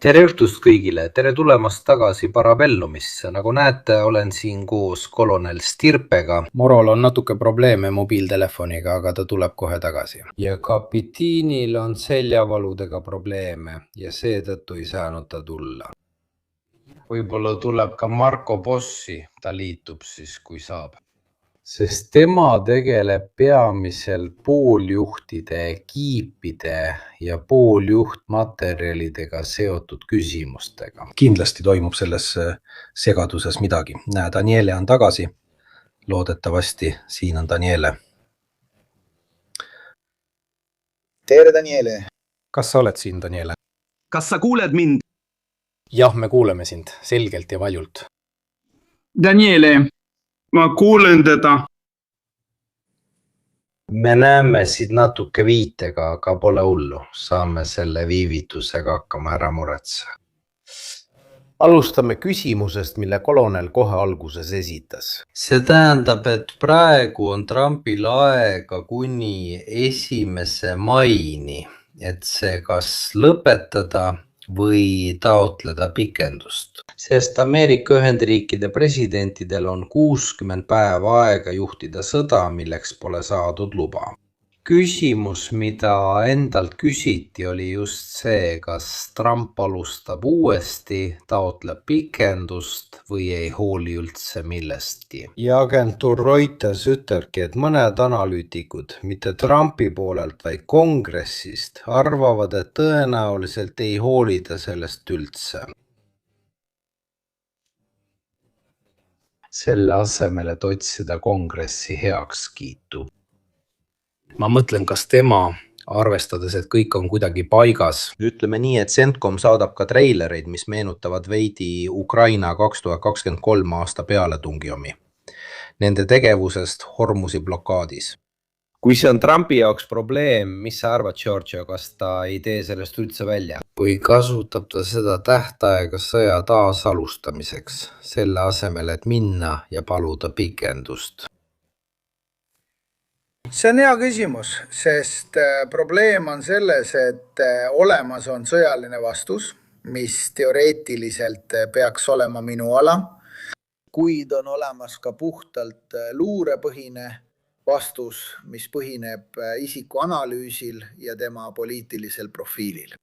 Tere õhtust kõigile, tere tulemast tagasi Parabellumisse. Nagu näete, olen siin koos kolonel Stirpega. Morol on natuke probleeme mobiiltelefoniga, aga ta tuleb kohe tagasi. Ja kapitiinil on seljavaludega probleeme ja seetõttu ei saanud ta tulla. Võib-olla tuleb ka Marko Bossi, ta liitub siis, kui saab. Sest tema tegeleb peamiselt pooljuhtide kiipide ja pooljuhtmaterjalidega seotud küsimustega. Kindlasti toimub selles segaduses midagi. Näe, Daniele on tagasi. Loodetavasti siin on Daniele. Tere, Daniele. Kas sa oled siin, Daniele? Kas sa kuuled mind? Jah, me kuuleme sind selgelt ja valjult. Daniele, ma kuulen teda. Me näeme siit natuke viitega, aga pole hullu. Saame selle viivitusega hakkama ära muretsa. Alustame küsimusest, mille kolonel kohe alguses esitas. See tähendab, et praegu on Trumpil aega kuni 1. maini, et see kas lõpetada või taotleda pikendust. Sest Ameerika Ühendriikide presidentidel on 60 päeva aega juhtida sõda, milleks pole saadud luba. Küsimus, mida endalt küsiti, oli just see, kas Trump alustab uuesti, taotleb pikendust või ei hooli üldse millestki. Ja agentuur Reuters ütlebki, et mõned analüütikud, mitte Trumpi poolelt, vaid kongressist, arvavad, et tõenäoliselt ei hoolida sellest üldse. Selle asemel, et otsida kongressi heakskiitu. Ma mõtlen, kas tema, arvestades, et kõik on kuidagi paigas. Ütleme nii, et CENTCOM saadab ka treilereid, mis meenutavad veidi Ukraina 2023 aasta pealetungi omi. Nende tegevusest Hormuzi blokaadis. Kui see on Trumpi jaoks probleem, mis sa arvad, Giorgio, kas ta ei tee sellest üldse välja? Või kasutab ta seda tähtaega sõja taasalustamiseks, selle asemel, et minna ja paluda pikendust? See on hea küsimus, sest probleem on selles, et olemas on sõjaline vastus, mis teoreetiliselt peaks olema minu ala, kuid on olemas ka puhtalt luurepõhine vastus, mis põhineb isiku analüüsil ja tema poliitilisel profiilil.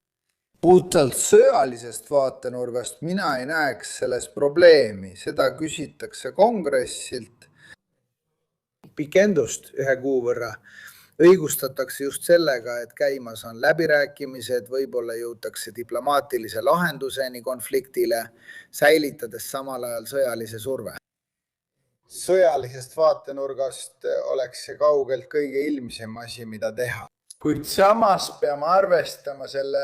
Puhtalt sõjalisest vaatenurgast mina ei näeks selles probleemi, seda küsitakse kongressilt. Pikendust 1 kuu võrra õigustatakse just sellega, et käimas on läbirääkimised, võib-olla jõutakse diplomaatilise lahenduseni konfliktile, säilitades samal ajal sõjalise surve. Sõjalisest vaatenurgast oleks see kaugelt kõige ilmsem asi, mida teha. Kuid samas peame arvestama selle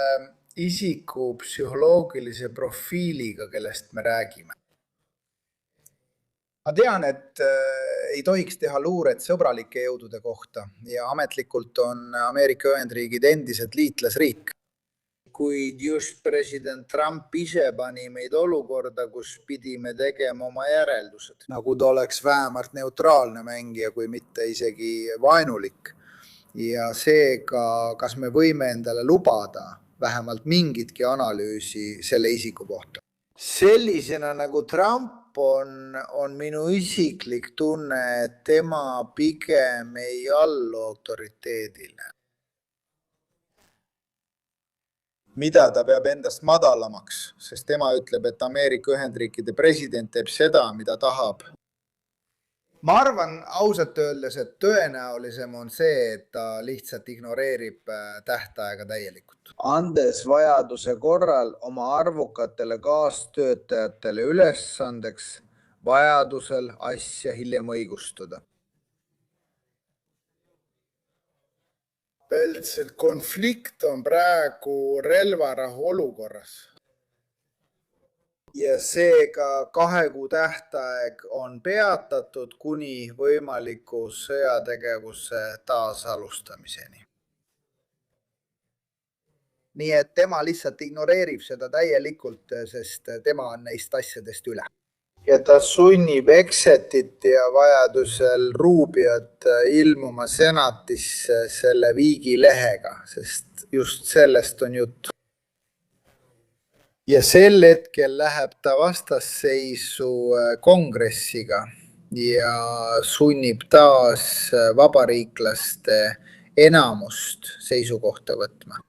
isiku psühholoogilise profiiliga, kellest me räägime. Ma tean, et ei tohiks teha luuret sõbralike jõudude kohta ja ametlikult on Ameerika Ühendriigid endised liitlasriik. Kuid just president Trump ise pani meid olukorda, kus pidime tegema oma järeldused. Nagu ta oleks vähemalt neutraalne mängija, kui mitte isegi vaenulik. Ja seega, kas me võime endale lubada vähemalt mingitki analüüsi selle isiku kohta? Sellisena nagu Trump on minu isiklik tunne, et tema pigem ei allu autoriteedile. Mida ta peab endast madalamaks, sest tema ütleb, et Ameerika Ühendriikide president teeb seda, mida tahab. Ma arvan ausalt öeldes, et tõenäolisem on see, et ta lihtsalt ignoreerib tähtaega täielikult. Andes vajaduse korral oma arvukatele kaastöötajatele ülesandeks vajadusel asja hiljem õigustada. Peltselt konflikt on praegu relvarahu olukorras. Ja seega 2 kuu tähtaeg on peatatud kuni võimaliku sõjategevuse taasalustamiseni. Nii et tema lihtsalt ignoreerib seda täielikult, sest tema on neist asjadest üle. Ja ta sunnib Exetit ja vajadusel Rubiot ilmuma senatisse selle viigilehega, sest just sellest on jutt. ja sel hetkel läheb ta vastasseisu kongressiga ja sunnib taas vabariiklaste enamust seisukohta võtma.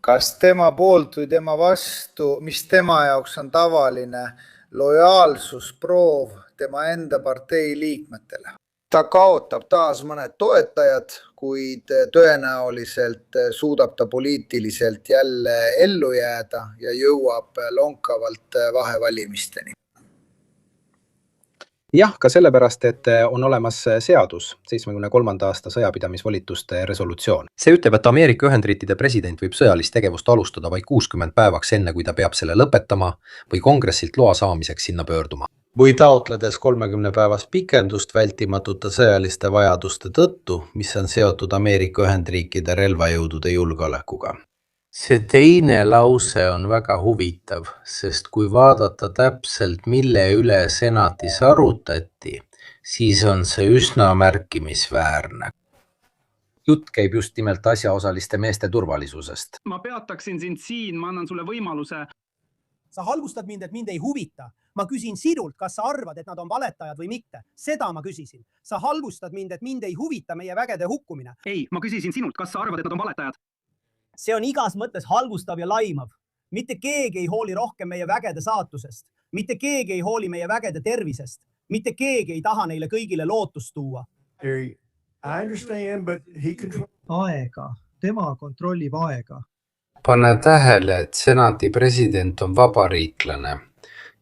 Kas tema poolt või tema vastu, mis tema jaoks on tavaline lojaalsusproov tema enda partei liikmetele? Ta kaotab taas mõned toetajad, kuid tõenäoliselt suudab ta poliitiliselt jälle ellu jääda ja jõuab lonkavalt vahevalimisteni. Jah, ka sellepärast, et on olemas seadus, 73. aasta sõjapidamisvolituste resolutsioon. See ütleb, et Ameerika Ühendriikide president võib sõjalist tegevust alustada vaid 60 päevaks enne, kui ta peab selle lõpetama või kongressilt loa saamiseks sinna pöörduma. Või taotledes 30 päevast pikendust vältimatute sõjaliste vajaduste tõttu, mis on seotud Ameerika Ühendriikide relvajõudude julgeolekuga. See teine lause on väga huvitav, sest kui vaadata täpselt, mille üle senatis arutati, siis on see üsna märkimisväärne. Jutt käib just nimelt asjaosaliste meeste turvalisusest. Ma peataksin sind siin, ma annan sulle võimaluse. Sa halvustad mind, et mind ei huvita. Ma küsin sinult, kas sa arvad, et nad on valetajad või mitte. Seda ma küsisin. Sa halvustad mind, et mind ei huvita meie vägede hukkumine. Ei, ma küsisin sinult, kas sa arvad, et nad on valetajad. See on igas mõttes halvustav ja laimav. Mitte keegi ei hooli rohkem meie vägede saatusest. Mitte keegi ei hooli meie vägede tervisest. Mitte keegi ei taha neile kõigile lootust tuua. Aega. Tema kontrollib aega. Pane tähele, et senati president on vabariiklane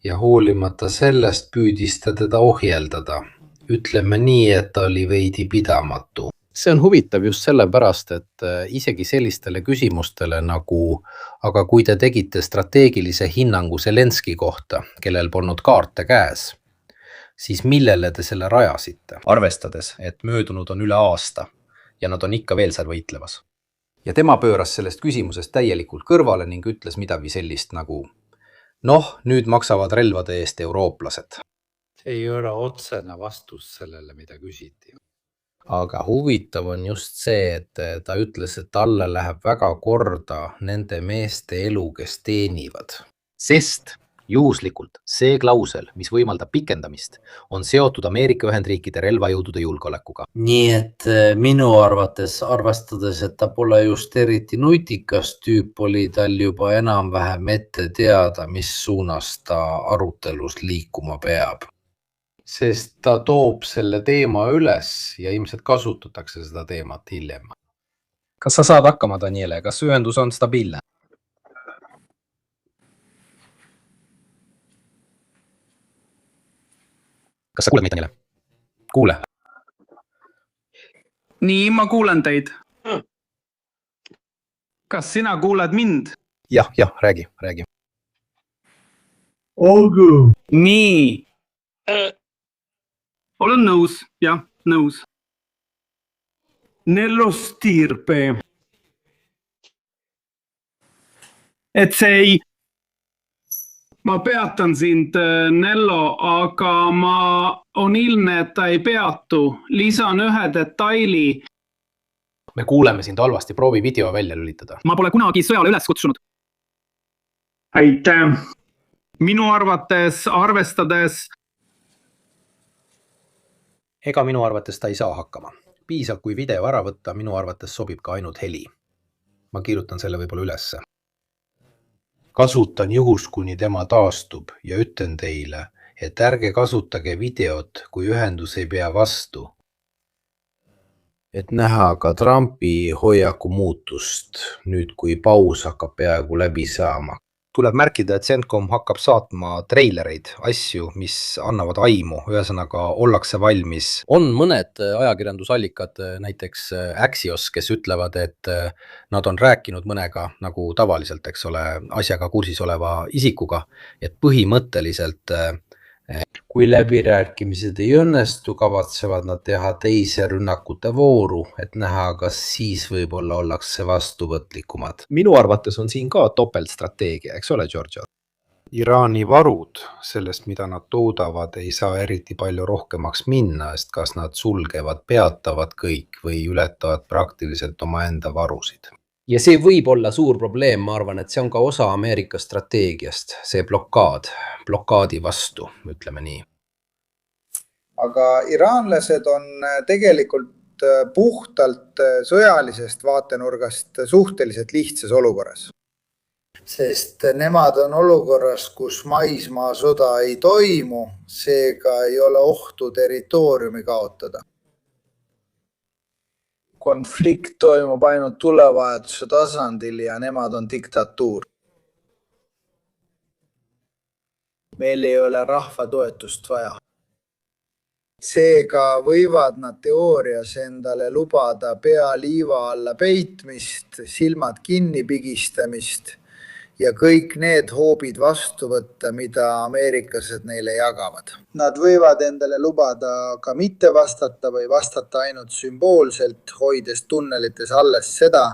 ja hoolimata sellest püüdis ta teda ohjeldada. Ütleme nii, et ta oli veidi pidamatu. See on huvitav just sellepärast, et isegi sellistele küsimustele nagu, aga kui te tegite strateegilise hinnangu Zelenski kohta, kellel polnud kaarte käes, siis millele te selle rajasite? Arvestades, et möödunud on üle aasta ja nad on ikka veel seal võitlevas. Ja tema pööras sellest küsimusest täielikult kõrvale ning ütles midagi sellist nagu nüüd maksavad relvade eest eurooplased. See ei ole otsene vastus sellele, mida küsiti. Aga huvitav on just see, et ta ütles, et talle läheb väga korda nende meeste elu, kes teenivad. Sest juhuslikult see klausel, mis võimaldab pikendamist, on seotud Ameerika Ühendriikide relvajõudude julgeolekuga. Nii et minu arvates, arvestades, et ta pole just eriti nutikas tüüp, oli tal juba enam-vähem ette teada, mis suunas ta arutelus liikuma peab. Sest ta toob selle teema üles ja ilmselt kasutatakse seda teemat hiljem. Kas sa saad hakkama, Daniele? Kas ühendus on stabiilne? Kas sa kuuled meid, Daniele? Kuule. Nii, ma kuulen teid. Kas sina kuuled mind? Jah, räägi. Olgu. Nii. Olen nõus, jah, nõus. Nello stirpe. Et see ei... Ma peatan sind, Nello, aga on ilmne, et ta ei peatu. Lisan ühe detaili. Me kuuleme sind halvasti, proovi video välja lülitada. Ma pole kunagi sõjale üles kutsunud. Aitäh. Minu arvates, arvestades... Ega minu arvates ta ei saa hakkama. Piisab, kui video ära võtta, minu arvates sobib ka ainult heli. Ma kirjutan selle võib-olla ülesse. Kasutan juhus, kuni tema taastub ja ütlen teile, et ärge kasutage videot, kui ühendus ei pea vastu. Et näha ka Trumpi hoiaku muutust, nüüd kui paus hakkab peaaegu läbi saama. Tuleb märkida, et CENTCOM hakkab saatma treilereid, asju, mis annavad aimu, ühesõnaga ollakse valmis. On mõned ajakirjandusallikad, näiteks Axios, kes ütlevad, et nad on rääkinud mõnega, nagu tavaliselt, eks ole, asjaga kursis oleva isikuga, et põhimõtteliselt kui läbirääkimised ei õnnestu, kavatsevad nad teha teise rünnakute vooru, et näha, kas siis võib-olla ollakse vastuvõtlikumad. Minu arvates on siin ka topeltstrateegia, eks ole, Georgia? Iraani varud, sellest mida nad toodavad, ei saa eriti palju rohkemaks minna, sest kas nad sulgevad, peatavad kõik või ületavad praktiliselt omaenda varusid. ja see võib olla suur probleem, ma arvan, et see on ka osa Ameerika strateegiast, see blokaadi vastu, ütleme nii. Aga iraanlased on tegelikult puhtalt sõjalisest vaatenurgast suhteliselt lihtsas olukorras. Sest nemad on olukorras, kus maismaasõda ei toimu, seega ei ole ohtu territooriumi kaotada. Konflikt toimub ainult tulevahetuse tasandil ja nemad on diktatuur. Meil ei ole rahva toetust vaja. Seega võivad nad teoorias endale lubada pea liiva alla peitmist, silmad kinni pigistamist ja kõik need hoobid vastu võtta, mida ameeriklased neile jagavad. Nad võivad endale lubada ka mitte vastata või vastata ainult sümboolselt, hoides tunnelites alles seda,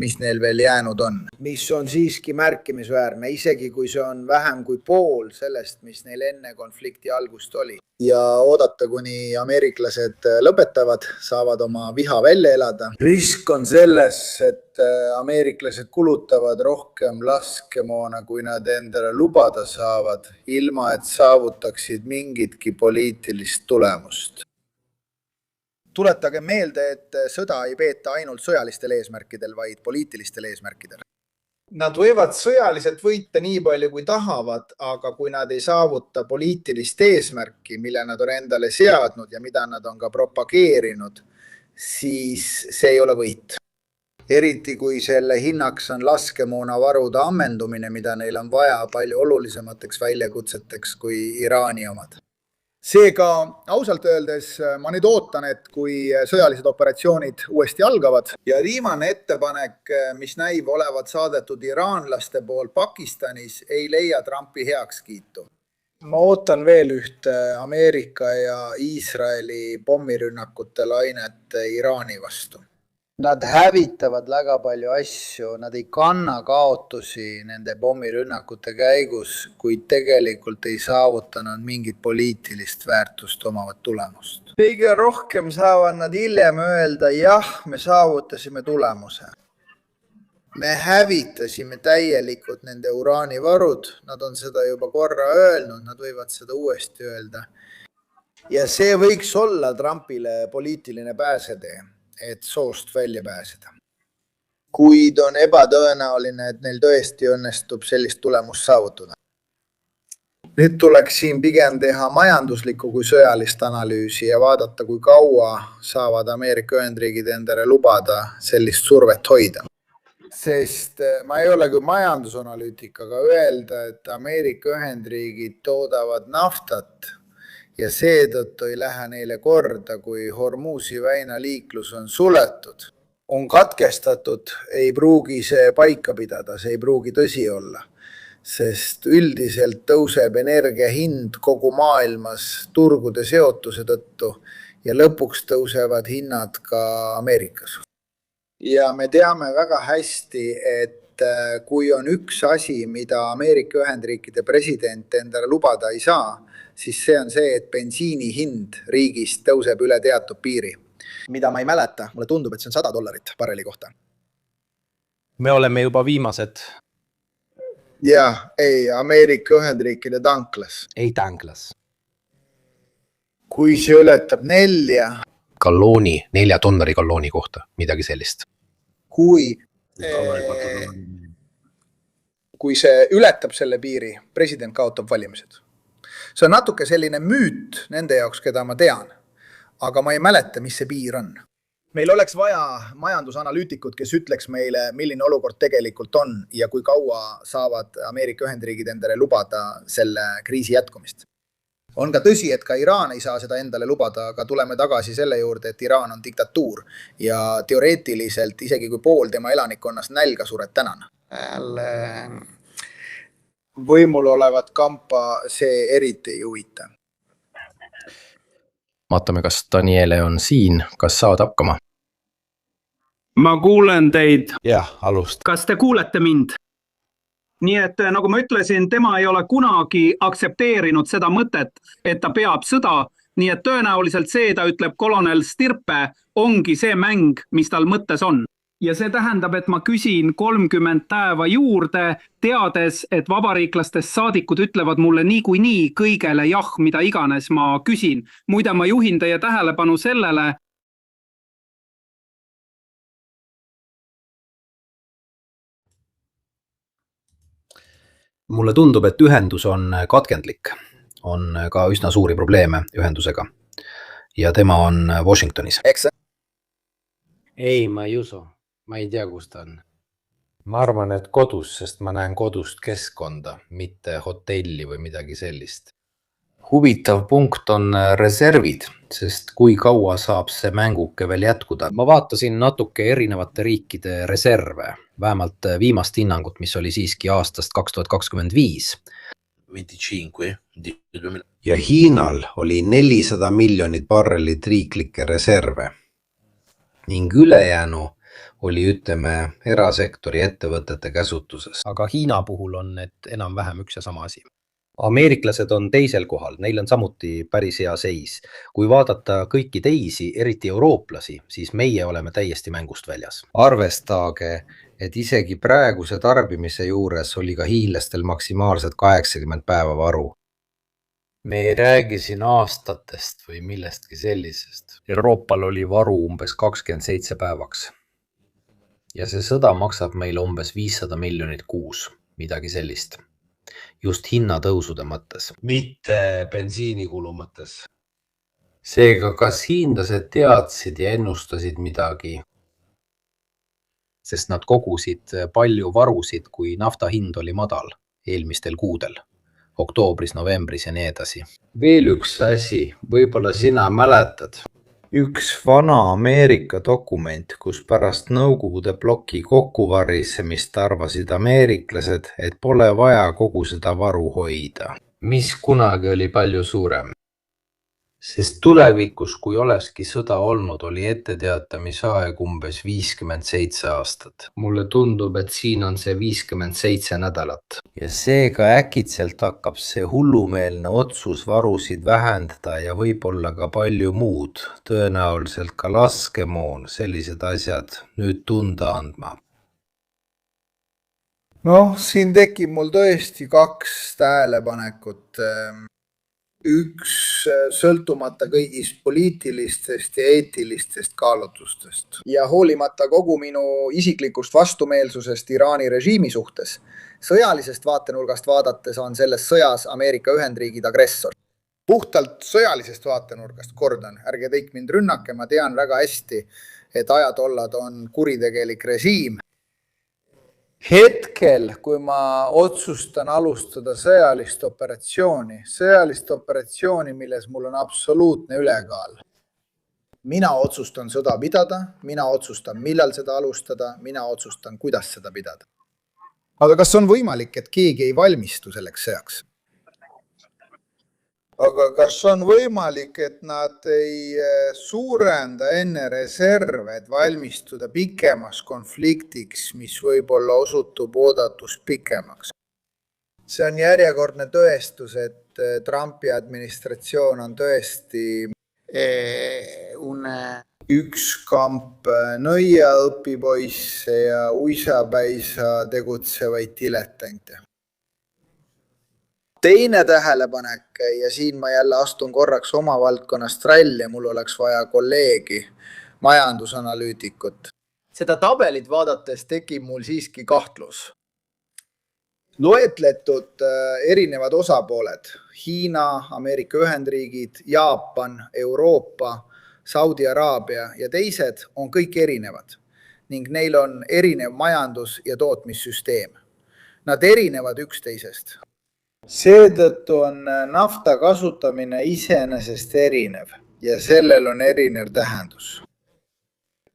mis neil veel jäänud on. Mis on siiski märkimisväärne, isegi kui see on vähem kui pool sellest, mis neil enne konflikti algust oli. Ja oodata, kuni ameeriklased lõpetavad, saavad oma viha välja elada. Risk on selles, et ameeriklased kulutavad rohkem laskemoona, kui nad endale lubada saavad, ilma et saavutaksid mingitki poliitilist tulemust. Tuletage meelde, et sõda ei peeta ainult sõjalistel eesmärkidel, vaid poliitilistel eesmärkidel. Nad võivad sõjaliselt võita nii palju, kui tahavad, aga kui nad ei saavuta poliitilist eesmärki, mille nad on endale seadnud ja mida nad on ka propageerinud, siis see ei ole võit. Eriti kui selle hinnaks on laskemoonavarude ammendumine, mida neil on vaja palju olulisemateks väljakutseteks kui Iraani omad. Seega ausalt öeldes ma nüüd ootan, et kui sõjalised operatsioonid uuesti algavad ja viimane ettepanek, mis näib olevat saadetud iraanlaste pool Pakistanis, ei leia Trumpi heakskiitu. Ma ootan veel ühte Ameerika ja Iisraeli pommirünnakute lainet Iraani vastu. Nad hävitavad väga palju asju, nad ei kanna kaotusi nende pommirünnakute käigus, kuid tegelikult ei saavuta nad mingit poliitilist väärtust omavat tulemust. Kõige rohkem saavad nad hiljem öelda, jah, me saavutasime tulemuse. Me hävitasime täielikult nende uraanivarud, nad on seda juba korra öelnud, nad võivad seda uuesti öelda. Ja see võiks olla Trumpile poliitiline pääsetee, et soost välja pääseda. Kuid on ebatõenäoline, et neil tõesti õnnestub sellist tulemust saavutada. Nüüd tuleks siin pigem teha majanduslikku kui sõjalist analüüsi ja vaadata, kui kaua saavad Ameerika Ühendriigid endale lubada sellist survet hoida. Sest ma ei ole küll majandusanalüütik, aga öelda, et Ameerika Ühendriigid toodavad naftat ja seetõttu ei lähe neile korda, kui Hormuzi väina liiklus on suletud, on katkestatud, ei pruugi see paika pidada, see ei pruugi tõsi olla, sest üldiselt tõuseb energia hind kogu maailmas turgude seotuse tõttu ja lõpuks tõusevad hinnad ka Ameerikas. Ja me teame väga hästi, et kui on üks asi, mida Ameerika Ühendriikide president endale lubada ei saa, siis see on see, et bensiini hind riigis tõuseb üle teatud piiri. Mida ma ei mäleta, mulle tundub, et see on $100 barreli kohta. Me oleme juba viimased. Jah, ei, Ameerika Ühendriikide tanklas. Ei tanklas. Kui see ületab 4. Gallooni, 4 tonnari gallooni kohta, midagi sellist. Kui see ületab selle piiri, president kaotab valimised. See on natuke selline müüt nende jaoks, keda ma tean, aga ma ei mäleta, mis see piir on. Meil oleks vaja majandusanalüütikud, kes ütleks meile, milline olukord tegelikult on ja kui kaua saavad Ameerika Ühendriigid endale lubada selle kriisi jätkumist. On ka tõsi, et ka Iraan ei saa seda endale lubada, aga tuleme tagasi selle juurde, et Iraan on diktatuur ja teoreetiliselt isegi kui pool tema elanikkonnast nälga sured tänana. Võimul olevat kampa see eriti ei huvita. Vaatame, kas Daniele on siin, kas saad hakkama? Ma kuulen teid. Jah, alust. Kas te kuulete mind? Nii et nagu ma ütlesin, tema ei ole kunagi aksepteerinud seda mõtet, et ta peab sõda, nii et tõenäoliselt see, ta ütleb kolonel Stirpe, ongi see mäng, mis tal mõttes on. ja see tähendab, et ma küsin 30 päeva juurde, teades, et vabariiklastest saadikud ütlevad mulle niikuinii kõigele jah, mida iganes ma küsin. Muide, ma juhin teie tähelepanu sellele, mulle tundub, et ühendus on katkendlik, on ka üsna suuri probleeme ühendusega ja tema on Washingtonis. Eks ei, ma ei usu. Ma ei tea, kus ta on. Ma arvan, et kodus, sest ma näen kodust keskkonda, mitte hotelli või midagi sellist. Huvitav punkt on reservid, sest kui kaua saab see mänguke veel jätkuda. Ma vaatasin natuke erinevate riikide reserve, vähemalt viimast hinnangut, mis oli siiski aastast 2025. 25 di 2000. ja Hiinal oli 400 miljonit barrelit riiklikke reserve ning ülejäänu oli, ütleme, erasektori ettevõtete käsutuses. Aga Hiina puhul on need enam-vähem üks ja sama asi. Ameeriklased on teisel kohal, neil on samuti päris hea seis. Kui vaadata kõiki teisi, eriti eurooplasi, siis meie oleme täiesti mängust väljas. Arvestage, et isegi praeguse tarbimise juures oli ka hiinlastel maksimaalselt 80 päeva varu. Me ei räägi siin aastatest või millestki sellisest. Euroopal oli varu umbes 27 päevaks. Ja see sõda maksab meile umbes 500 miljonit kuus, midagi sellist. Just hinnatõusude mõttes. Mitte bensiinikulu mõttes. Seega, kas hiinlased teadsid ja ennustasid midagi? Sest nad kogusid palju varusid, kui nafta hind oli madal eelmistel kuudel. Oktoobris, novembris ja nii edasi. Veel üks asi, võib-olla sina mäletad. Üks vana Ameerika dokument, kus pärast Nõukogude bloki kokkuvarisemist arvasid ameeriklased, et pole vaja kogu seda varu hoida. Mis kunagi oli palju suurem. Sest tulevikus, kui olekski sõda olnud, oli etteteatamisaeg umbes 57 aastat. Mulle tundub, et siin on see 57 nädalat. Ja seega äkitselt hakkab see hullumeelne otsus varusid vähendada ja võib-olla ka palju muud, tõenäoliselt ka laskemoon, sellised asjad nüüd tunda andma. Noh, siin tekib mul tõesti 2 tähelepanekut. Üks sõltumata kõigist poliitilistest ja eetilistest kaalutlustest. Ja hoolimata kogu minu isiklikust vastumeelsusest Iraani režiimi suhtes, sõjalisest vaatenurgast vaadates on selles sõjas Ameerika Ühendriigid agressor. Puhtalt sõjalisest vaatenurgast, kordan, ärge teik mind rünnake, ma tean väga hästi, et ajatollad on kuritegelik režiim. Hetkel, kui ma otsustan alustada sõjalist operatsiooni, milles mul on absoluutne ülekaal. Mina otsustan sõda pidada, mina otsustan, millal seda alustada, mina otsustan, kuidas seda pidada. Aga kas on võimalik, et keegi ei valmistu selleks sõjaks? Aga kas on võimalik, et nad ei suurenda enne reserve, et valmistuda pikemas konfliktiks, mis võib-olla osutub oodatus pikemaks? See on järjekordne tõestus, et Trumpi administratsioon on tõesti üks kamp nõiaõpipoisse ja uisapäisa tegutsevaid diletante. Teine tähelepanek, ja siin ma jälle astun korraks oma valdkonnast välja, mul oleks vaja kolleegi, majandusanalüütikut. Seda tabelit vaadates tekib mul siiski kahtlus. Loetletud erinevad osapooled, Hiina, Ameerika Ühendriigid, Jaapan, Euroopa, Saudi Araabia ja teised on kõik erinevad ning neil on erinev majandus- ja tootmissüsteem. Nad erinevad üksteisest. Seetõttu on nafta kasutamine iseenesest erinev ja sellel on erinev tähendus.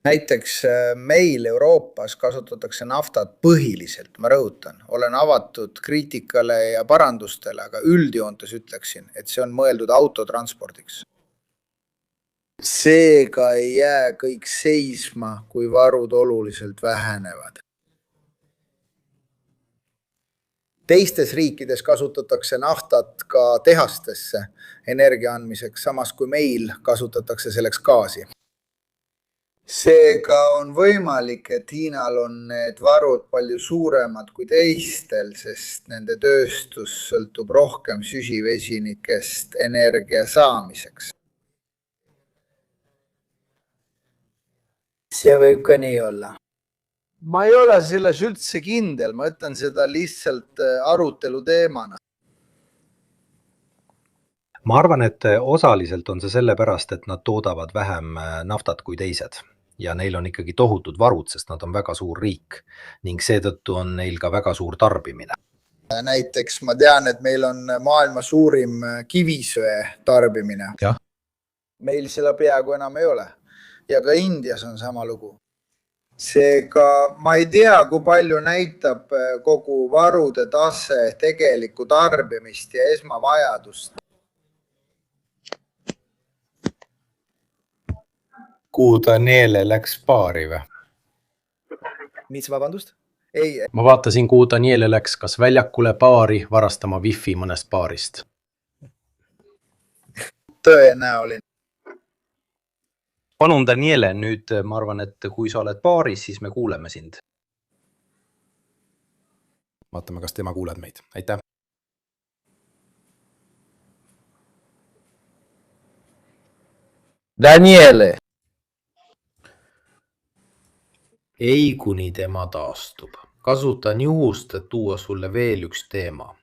Näiteks meil Euroopas kasutatakse naftat põhiliselt, ma rõhutan, olen avatud kriitikale ja parandustele, aga üldjoontes ütleksin, et see on mõeldud autotranspordiks. Seega ei jää kõik seisma, kui varud oluliselt vähenevad. Teistes riikides kasutatakse naftat ka tehastesse energia andmiseks, samas kui meil kasutatakse selleks gaasi. Seega on võimalik, et Hiinal on need varud palju suuremad kui teistel, sest nende tööstus sõltub rohkem süsivesinikest energia saamiseks. See võib ka nii olla. Ma ei ole selles üldse kindel, ma ütlen seda lihtsalt arutelu teemana. ma arvan, et osaliselt on see sellepärast, et nad toodavad vähem naftat kui teised ja neil on ikkagi tohutud varud, sest nad on väga suur riik ning seetõttu on neil ka väga suur tarbimine. Näiteks ma tean, et meil on maailma suurim kivisöe tarbimine. Jah. Meil seda peaaegu enam ei ole. Ja ka Indias on sama lugu. Seega ma ei tea, kui palju näitab kogu varude tase tegelikku tarbimist ja esmavajadust. Kuhu Daniele läks baari või? Mis vabandust? Ei, Ma vaatasin, kuhu Daniele läks, kas väljakule baari varastama wifi mõnest baarist. tõenäoline. Palun Daniele, nüüd ma arvan, et kui sa oled baaris, siis me kuuleme sind. Vaatame, kas tema kuuled meid. Aitäh. Daniele! Ei, kuni tema taastub. Kasutan juhust, et tuua sulle veel üks teema.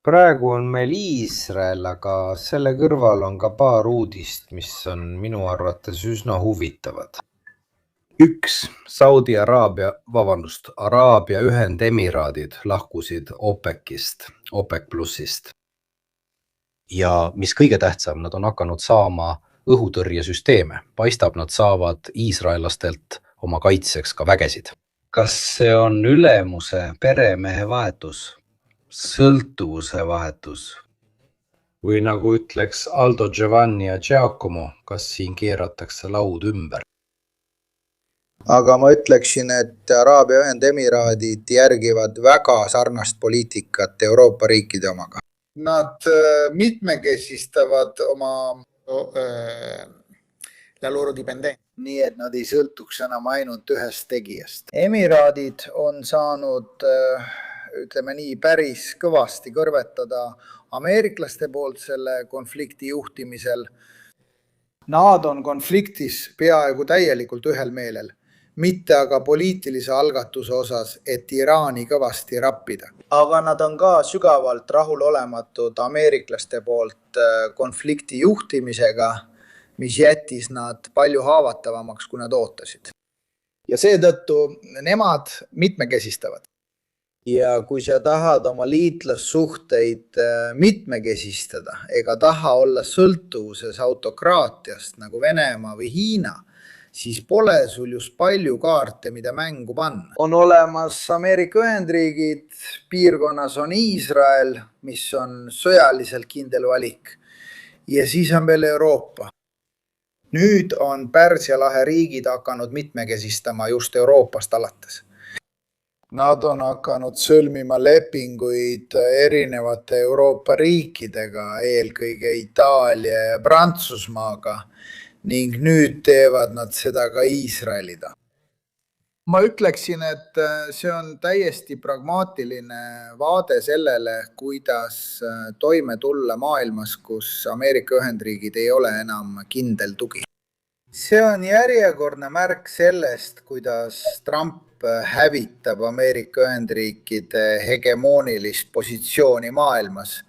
Praegu on meil Iisrael, aga selle kõrval on ka paar uudist, mis on minu arvates üsna huvitavad. Üks, Araabia Ühendemiraadid lahkusid OPEC plussist. Ja mis kõige tähtsam, nad on hakanud saama õhutõrjesüsteeme. Paistab, nad saavad iisraelastelt oma kaitseks ka vägesid. Kas see on ülemuse peremehe vahetus? Sõltuvuse vahetus? Või nagu ütleks Aldo Giovanni ja Giacomo, kas siin keeratakse laud ümber? Aga ma ütleksin, et Araabia Ühendemiraadid järgivad väga sarnast poliitikat Euroopa riikide omaga. Nad mitmekesistavad oma la loro dipendenza. Nii, et nad ei sõltuks enam ainult ühest tegijast. Emiraadid on saanud, ütleme nii, päris kõvasti kõrvetada ameeriklaste poolt selle konflikti juhtimisel. Nad on konfliktis peaaegu täielikult ühel meelel, mitte aga poliitilise algatuse osas, et Iraani kõvasti rappida. Aga nad on ka sügavalt rahulolematud ameeriklaste poolt konflikti juhtimisega, mis jättis nad palju haavatavamaks, kui nad ootasid. Ja seetõttu nemad mitmekesistavad. Ja kui sa tahad oma liitlassuhteid mitmekesistada ega taha olla sõltuvuses autokraatiast nagu Venemaa või Hiina, siis pole sul just palju kaarte, mida mängu panna. On olemas Ameerika Ühendriigid, piirkonnas on Iisrael, mis on sõjaliselt kindel valik. Ja siis on veel Euroopa. Nüüd on Pärsia lahe riigid hakanud mitmekesistama just Euroopast alates. Nad on hakanud sõlmima lepinguid erinevate Euroopa riikidega, eelkõige Itaalia ja Prantsusmaaga, ning nüüd teevad nad seda ka Iisraelida. Ma ütleksin, et see on täiesti pragmaatiline vaade sellele, kuidas toime tulla maailmas, kus Ameerika Ühendriigid ei ole enam kindel tugi. See on järjekordne märk sellest, kuidas Trump hävitab Ameerika Ühendriikide hegemoonilist positsiooni maailmas,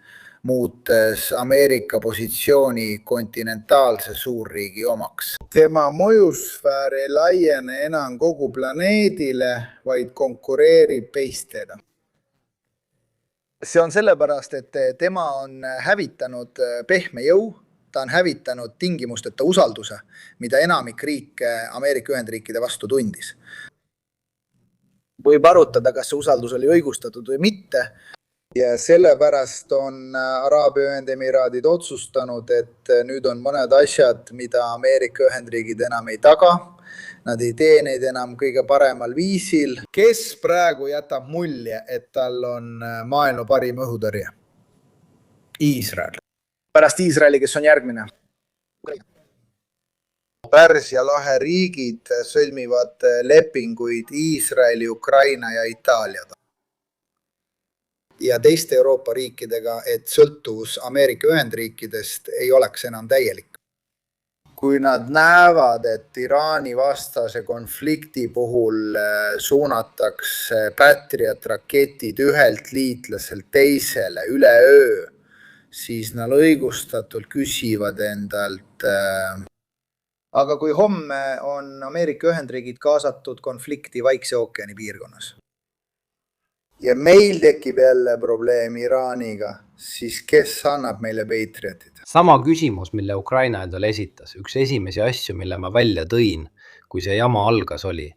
muutes Ameerika positsiooni kontinentaalse suurriigi omaks. Tema mõjusfäär ei laiene enam kogu planeedile, vaid konkureerib teistega. See on sellepärast, et tema on hävitanud pehme jõu, ta on hävitanud tingimusteta usalduse, mida enamik riike Ameerika Ühendriikide vastu tundis. Võib arutada, kas see usaldus oli õigustatud või mitte. Ja sellepärast on Araabia Ühendemiraadid otsustanud, et nüüd on mõned asjad, mida Ameerika Ühendriigid enam ei taga. Nad ei tee neid enam kõige paremal viisil. Kes praegu jätab mulje, et tal on maailma parim õhutõrje? Iisrael. Pärast Iisraeli, kes on järgmine? Pärsia lahe riigid sõlmivad lepinguid Iisraeli, Ukraina ja Itaaliaga ja teiste Euroopa riikidega, et sõltuvus Ameerika Ühendriikidest ei oleks enam täielik. Kui nad näevad, et Iraani vastase konflikti puhul suunatakse Patriot raketid ühelt liitlaselt teisele üleöö, siis nad õigustatult küsivad endalt. Aga kui homme on Ameerika Ühendriigid kaasatud konflikti Vaikse ookeani piirkonnas ja meil tekib jälle probleem Iraaniga, siis kes annab meile Patriotid? Sama küsimus, mille Ukraina endale esitas. Üks esimesi asju, mille ma välja tõin, kui see jama algas oli.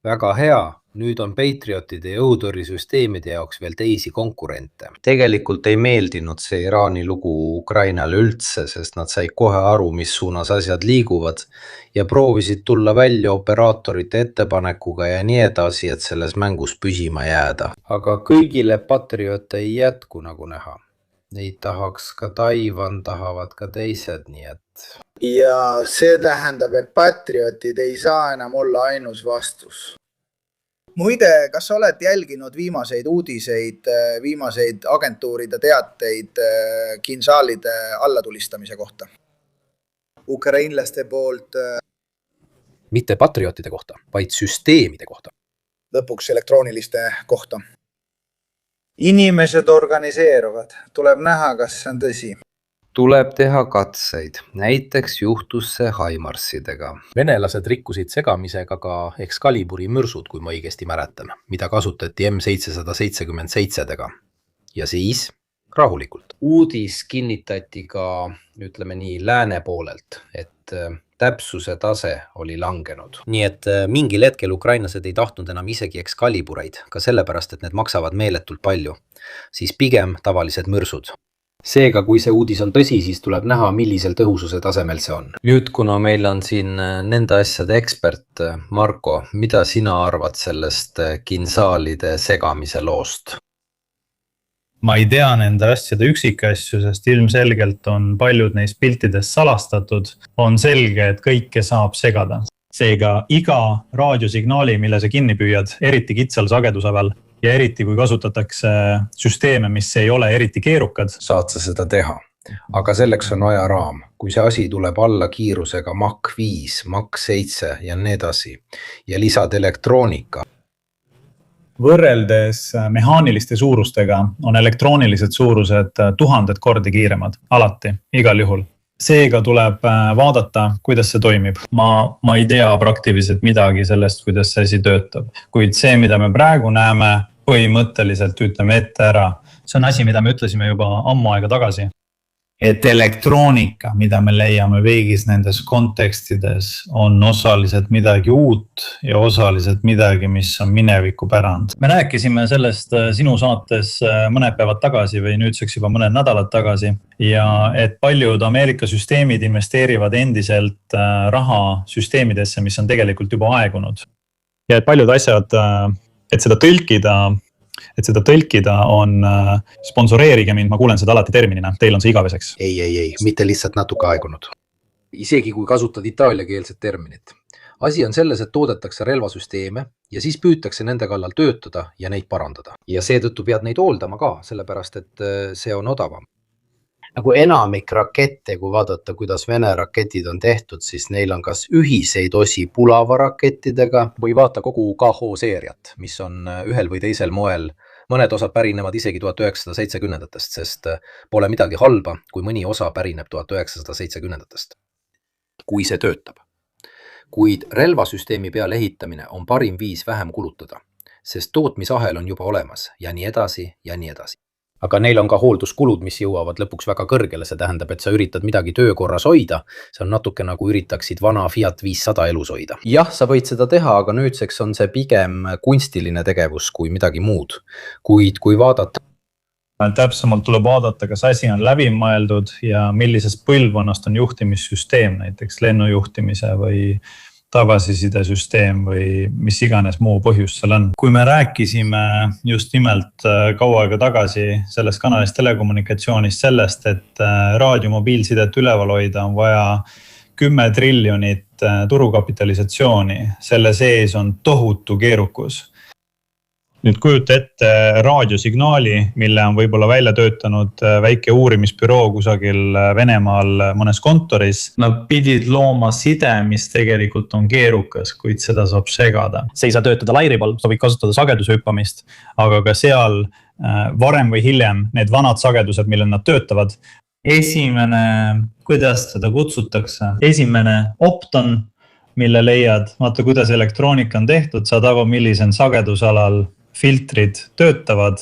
Väga hea, nüüd on Patriotide ja õhutõrjesüsteemide jaoks veel teisi konkurente. Tegelikult ei meeldinud see Iraani lugu Ukrainale üldse, sest nad sai kohe aru, mis suunas asjad liiguvad ja proovisid tulla välja operaatorite ettepanekuga ja nii edasi, et selles mängus püsima jääda. Aga kõigile patriote ei jätku nagu näha. Neid tahaks ka Taiwan, tahavad ka teised, nii et... Ja see tähendab, et patriotid ei saa enam olla ainus vastus. Muide, kas sa oled jälginud viimaseid uudiseid, viimaseid agentuuride teateid kinsaalide allatulistamise kohta? Ukrainlaste poolt... Mitte patriotide kohta, vaid süsteemide kohta. Lõpuks elektrooniliste kohta. Inimesed organiseeruvad. Tuleb näha, kas see on tõsi. Tuleb teha katseid. Näiteks juhtus see Haimarsidega. Venelased rikkusid segamisega ka Excaliburi mürsud, kui ma õigesti mäletan, mida kasutati M777-dega. Ja siis rahulikult. Uudis kinnitati ka, ütleme nii, lääne poolelt, et täpsuse tase oli langenud. Nii et mingil hetkel ukrainlased ei tahtnud enam isegi Excalibureid, ka sellepärast, et need maksavad meeletult palju. Siis pigem tavalised mürsud. Seega, kui see uudis on tõsi, siis tuleb näha, millisel tõhususe tasemel see on. Nüüd, kuna meil on siin nende asjade ekspert, Marko, mida sina arvad sellest kinsaalide segamise loost? Ma ei tea nende asjade üksikasju, sest ilmselgelt on paljud neist piltidest salastatud. On selge, et kõike saab segada. Seega iga raadiosignaali, mille sa kinni püüad, eriti kitsal sagedusavel ja eriti kui kasutatakse süsteeme, mis ei ole eriti keerukad, saad sa seda teha. Aga selleks on vaja raam. Kui see asi tuleb alla kiirusega Mach 5, Mach 7 ja nii edasi ja lisad elektroonika. Võrreldes mehaaniliste suurustega on elektroonilised suurused 1000 kordi kiiremad, alati, igal juhul. Seega tuleb vaadata, kuidas see toimib. Ma ei tea praktiliselt midagi sellest, kuidas see asi töötab. Kuid see, mida me praegu näeme, põhimõtteliselt ütleme ette ära. See on asi, mida me ütlesime juba ammu aega tagasi. Et elektroonika, mida me leiame veegis nendes kontekstides, on osaliselt midagi uut ja osaliselt midagi, mis on mineviku pärand. Me rääkisime sellest sinu saates mõned päevad tagasi või nüüdseks juba mõned nädalad tagasi ja et paljud Ameerika süsteemid investeerivad endiselt raha süsteemidesse, mis on tegelikult juba aegunud. Ja et paljud asjad, et seda tõlkida on sponsoreerige mind, ma kuulen seda alati terminina, teil on see igaveseks. Ei, mitte lihtsalt natuke aegunud. Isegi kui kasutad itaaliakeelset terminit. Asi on selles, et toodetakse relvasüsteeme ja siis püütakse nende kallal töötada ja neid parandada. Ja seetõttu pead neid hooldama ka, sellepärast et see on odavam. Nagu enamik rakette, kui vaadata, kuidas Vene raketid on tehtud, siis neil on kas ühiseid osi Pulava rakettidega või vaata kogu KH seeriat, mis on ühel või teisel moel. Mõned osad pärinevad isegi 1970-ndatest, sest pole midagi halba, kui mõni osa pärineb 1970-ndatest. Kui see töötab. Kuid relvasüsteemi peale ehitamine on parim viis vähem kulutada, sest tootmisahel on juba olemas ja nii edasi ja nii edasi. Aga neil on ka hoolduskulud, mis jõuavad lõpuks väga kõrgele, see tähendab, et sa üritad midagi töökorras hoida, see on natuke nagu üritaksid vana Fiat 500 elus hoida. Jah, sa võid seda teha, aga nüüdseks on see pigem kunstiline tegevus kui midagi muud. Kuid kui vaadata... Täpsemalt tuleb vaadata, kas asi on läbimõeldud ja millisest põlvkonnast on juhtimissüsteem, näiteks lennujuhtimise või tagasisidesüsteem või mis iganes muu põhjus seal on. Kui me rääkisime just nimelt kaua aega tagasi sellest kanalist telekommunikatsioonist sellest, et raadiomobiilsidet üleval hoida on vaja 10 triljonit turukapitalisatsiooni, selle sees on tohutu keerukus. Nüüd kujuta ette raadiosignaali, mille on võib-olla välja töötanud väike uurimisbüroo kusagil Venemaal mõnes kontoris. Nad pidid looma side, mis tegelikult on keerukas, kuid seda saab segada. See ei saa töötada lairibal, sa võid kasutada sageduse hüppamist, aga ka seal varem või hiljem need vanad sagedused, millel nad töötavad. Esimene, kuidas seda kutsutakse? Esimene opton, mille leiad, vaata kuidas elektroonika on tehtud, saad aru, millisen sagedusalal filtrid töötavad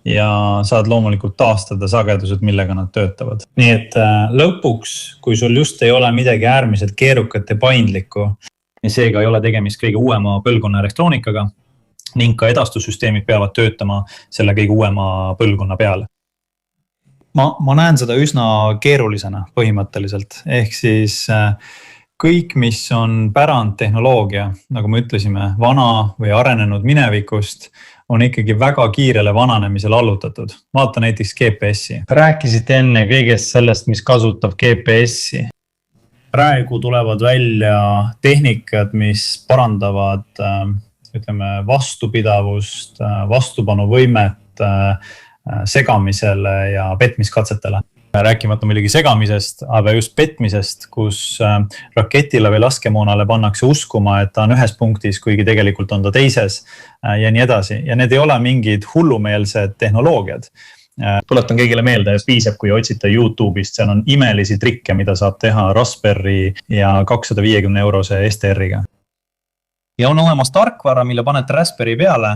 ja saad loomulikult taastada sagedused, millega nad töötavad. Nii et lõpuks, kui sul just ei ole midagi äärmiselt keerukat ja paindlikku, ja seega ei ole tegemist kõige uuema põlvkonna elektroonikaga ning ka edastussüsteemid peavad töötama selle kõige uuema põlvkonna peale. Ma näen seda üsna keerulisena põhimõtteliselt, ehk siis kõik, mis on pärandtehnoloogia, nagu me ütlesime, vana või arenenud minevikust, on ikkagi väga kiirele vananemisele allutatud. Vaata näiteks GPS-i. Rääkisite enne kõigest sellest, mis kasutab GPS-i. Praegu tulevad välja tehnikad, mis parandavad vastupidavust, vastupanuvõimet segamisele ja petmiskatsetele. Rääkimata muidugi segamisest, aga just petmisest, kus raketile või laskemoonale pannakse uskuma, et ta on ühes punktis, kuigi tegelikult on ta teises ja nii edasi. Ja need ei ole mingid hullumeelsed tehnoloogiad. Tuletan kõigile meelde, piisab, kui otsite YouTube'ist, seal on imelisi trikke, mida saab teha Raspberry ja 250 eurose STR-iga. Ja on olemas tarkvara, mille panete Raspberry peale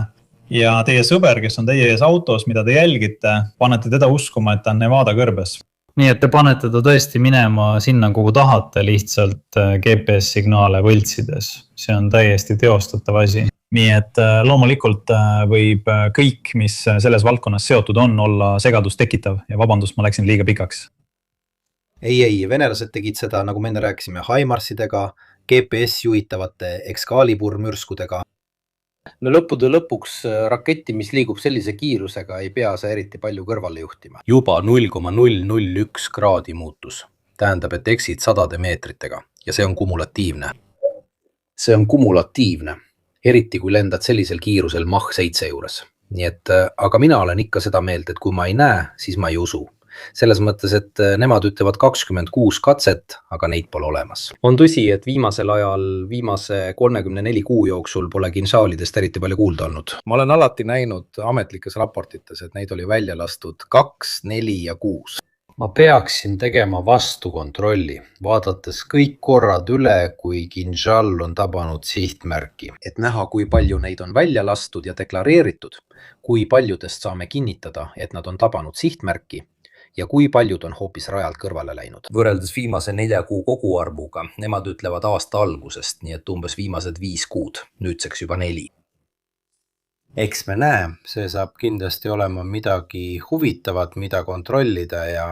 ja teie sõber, kes on teie ees autos, mida te jälgite, panete teda uskuma, et ta on Nevada kõrbes. Nii et te panete ta tõesti minema sinna, kuhu tahate, lihtsalt GPS-signaale võltsides. See on täiesti teostatav asi. Nii et loomulikult võib kõik, mis selles valdkonnas seotud on, olla segadust tekitav ja vabandust, ma läksin liiga pikaks. Ei, venelased tegid seda, nagu me enne rääkisime, HIMARS-idega, GPS-juhitavate Excalibur-mürskudega. No lõppude lõpuks raketti, mis liigub sellise kiirusega, ei pea sa eriti palju kõrvale juhtima. Juba 0,001 kraadi muutus. Tähendab, et eksid sadade meetritega ja see on kumulatiivne. See on kumulatiivne, eriti kui lendad sellisel kiirusel Mach 7 juures. Nii et, aga mina olen ikka seda meelt, et kui ma ei näe, siis ma ei usu. Selles mõttes, et nemad ütlevad 26 katset, aga neid pole olemas. On tõsi, et viimasel ajal, viimase 34 kuu jooksul pole kinšaalidest eriti palju kuulda olnud. Ma olen alati näinud ametlikes raportites, et neid oli välja lastud 2, 4 ja 6. Ma peaksin tegema vastukontrolli, vaadates kõik korrad üle, kui kinšaal on tabanud sihtmärki. Et näha, kui palju neid on välja lastud ja deklareeritud, kui paljudest saame kinnitada, et nad on tabanud sihtmärki, ja kui paljud on hoopis rajalt kõrvale läinud. Võrreldes viimase 4 kuu koguarvuga, nemad ütlevad aasta algusest, nii et umbes viimased 5 kuud, nüüdseks juba 4. Eks me näe, see saab kindlasti olema midagi huvitavat, mida kontrollida ja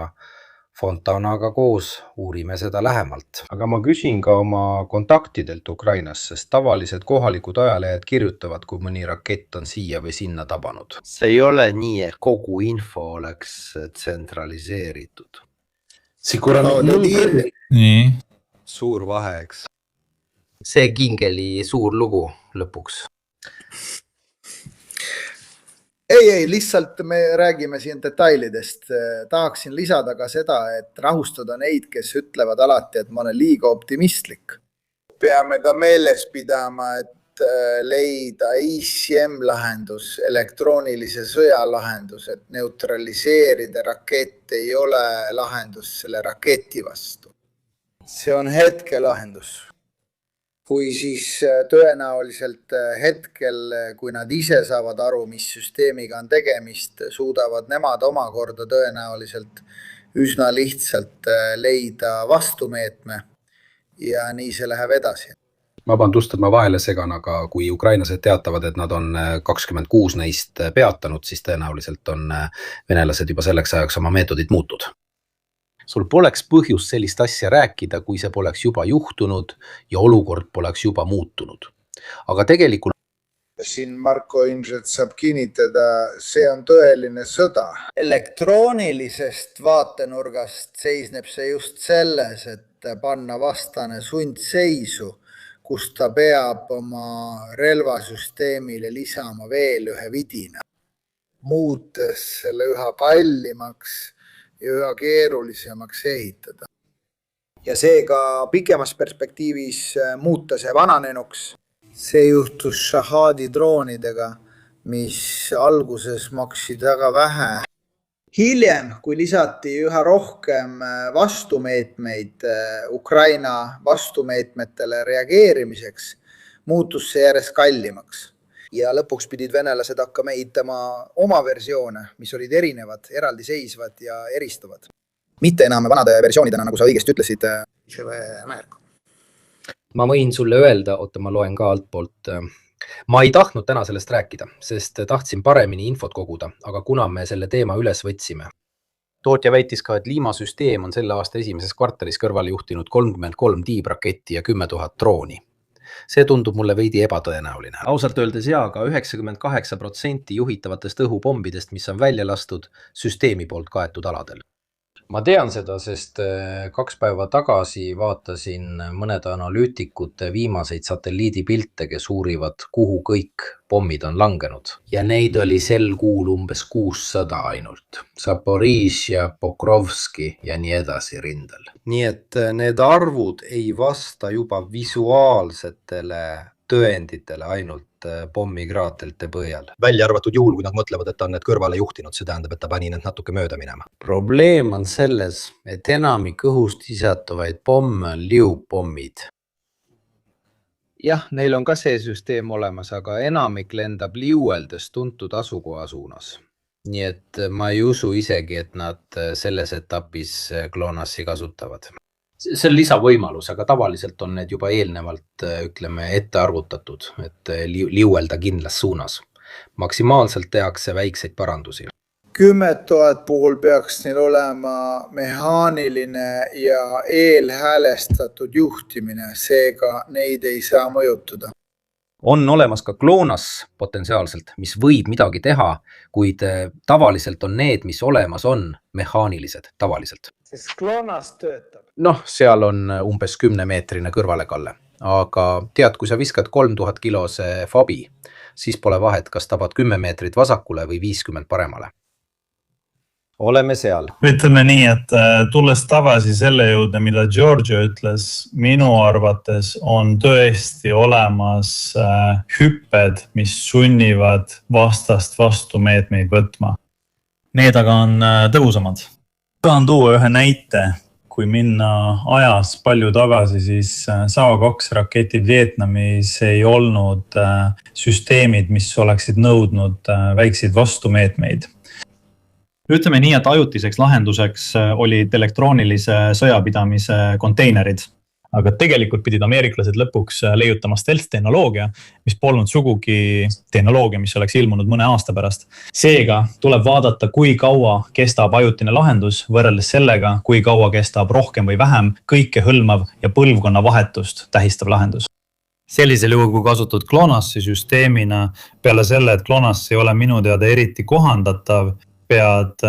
Fontanaga koos uurime seda lähemalt. Aga ma küsin ka oma kontaktidelt Ukrainas, sest tavalised kohalikud ajalehed kirjutavad, kui mõni rakett on siia või sinna tabanud. See ei ole nii, et kogu info oleks tsentraliseeritud. Nii. Suur vahe, eks. See kingeli suur lugu lõpuks. Ei, lihtsalt me räägime siin detailidest. Tahaksin lisada ka seda, et rahustada neid, kes ütlevad alati, et ma olen liiga optimistlik. Peame ka meeles pidama, et leida ICM-lahendus, elektroonilise sõjalahendus, et neutraliseerida rakett ei ole lahendus selle raketi vastu. See on hetkelahendus. Kui siis tõenäoliselt hetkel, kui nad ise saavad aru, mis süsteemiga on tegemist, suudavad nemad omakorda tõenäoliselt üsna lihtsalt leida vastumeetme ja nii see läheb edasi. Vabandust, et ma vahele segan, aga kui ukrainlased teatavad, et nad on 26 neist peatanud, siis tõenäoliselt on venelased juba selleks ajaks oma meetodid muutud. Sul poleks põhjust sellist asja rääkida, kui see poleks juba juhtunud ja olukord poleks juba muutunud. Aga tegelikult... Siin Marko ilmselt saab kinnitada, see on tõeline sõda. Elektroonilisest vaatenurgast seisneb see just selles, et panna vastane sundseisu, kus ta peab oma relvasüsteemile lisama veel ühe vidina, muutes selle üha kallimaks ja üha keerulisemaks ehitada. Ja seega pikemas perspektiivis muuta see vananenuks. See juhtus Shahadi droonidega, mis alguses maksid väga vähe. Hiljem, kui lisati üha rohkem vastumeetmeid Ukraina vastumeetmetele reageerimiseks, muutus see järjest kallimaks. Ja lõpuks pidid venelased hakkama ehitama oma versioone, mis olid erinevad, eraldiseisvad ja eristuvad. Mitte enam vanade versioonidena, nagu sa õigesti ütlesid. Ma võin sulle öelda, ma loen ka altpoolt. Ma ei tahtnud täna sellest rääkida, sest tahtsin paremini infot koguda, aga kuna me selle teema üles võtsime. Tootja väitis ka, et liimasüsteem on selle aasta esimeses kvartalis kõrvale juhtinud 33 tiibraketti ja 10 000 drooni. See tundub mulle veidi ebatõenäoline. Ausalt öeldes ka 98% juhitavatest õhupommidest, mis on välja lastud süsteemi poolt kaetud aladel. Ma tean seda, sest 2 päeva tagasi vaatasin mõnede analüütikute viimaseid satelliidipilte, kes uurivad, kuhu kõik pommid on langenud. Ja neid oli sel kuul umbes 600 ainult. Zaporižžja, Pokrovski ja nii edasi rindel. Nii et need arvud ei vasta juba visuaalsetele tõenditele ainult pommikraatelte põhjal. Välja arvatud juhul, kui nad mõtlevad, et ta on need kõrvale juhtinud, see tähendab, et ta pani need natuke mööda minema. Probleem on selles, et enamik õhust visatuvaid pomme on liupommid. Jah, neil on ka see süsteem olemas, aga enamik lendab liueldes tuntud asukoha suunas. Nii et ma ei usu isegi, et nad selles etapis GLONASSi kasutavad. See on lisavõimalus, aga tavaliselt on need juba eelnevalt, ette arvutatud, et liuelda kindlas suunas. Maksimaalselt tehakse väikseid parandusi. 10 000 puhul peaks neil olema mehaaniline ja eelhäälestatud juhtimine, seega neid ei saa mõjutada. On olemas ka GLONASS potentsiaalselt, mis võib midagi teha, kuid tavaliselt on need, mis olemas on, mehaanilised tavaliselt. Sest GLONASS töötab. Seal on umbes 10-meetrine kõrvalekalle, aga tead, kui sa viskad 3000 kilose fabi, siis pole vahet, kas tabad 10 meetrit vasakule või 50 paremale. Oleme seal. Ütleme nii, et tulles tagasi selle juurde, mida Giorgio ütles, minu arvates on tõesti olemas hüpped, mis sunnivad vastast vastumeetmeid võtma. Need aga on tõhusamad. Tahan tuua ühe näite. Kui minna ajas palju tagasi, siis SAO-2 raketid Vietnamis ei olnud süsteemid, mis oleksid nõudnud väikseid vastumeetmeid. Ütleme nii, et ajutiseks lahenduseks olid elektroonilise sõjapidamise konteinerid. Aga tegelikult pidid ameeriklased lõpuks leiutama stealth-tehnoloogia, mis polnud sugugi tehnoloogia, mis oleks ilmunud mõne aasta pärast. Seega tuleb vaadata, kui kaua kestab ajutine lahendus võrreldes sellega, kui kaua kestab rohkem või vähem kõike hõlmav ja põlvkonna vahetust tähistav lahendus. Sellisel juhul, kui kasutad GLONASSi süsteemina, peale selle, et GLONASS ei ole minu teada eriti kohandatav, pead,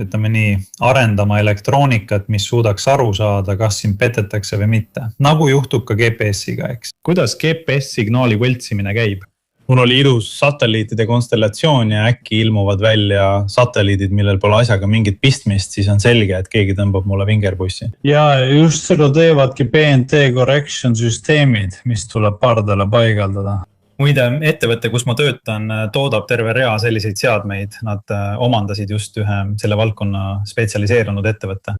ütleme nii, arendama elektroonikat, mis suudaks aru saada, kas siin petetakse või mitte. Nagu juhtub ka GPS-iga, eks. Kuidas GPS-signaali võltsimine käib? Mul oli ilus satelliitide konstellatsioon ja äkki ilmuvad välja satelliidid, millel pole asjaga mingit pistmist, siis on selge, et keegi tõmbab mulle vingerpussi. Ja just seda teevadki BNT correction süsteemid, mis tuleb pardale paigaldada. Muide, ettevõte, kus ma töötan, toodab terve rea selliseid seadmeid. Nad omandasid just ühe selle valdkonna spetsialiseerunud ettevõtte.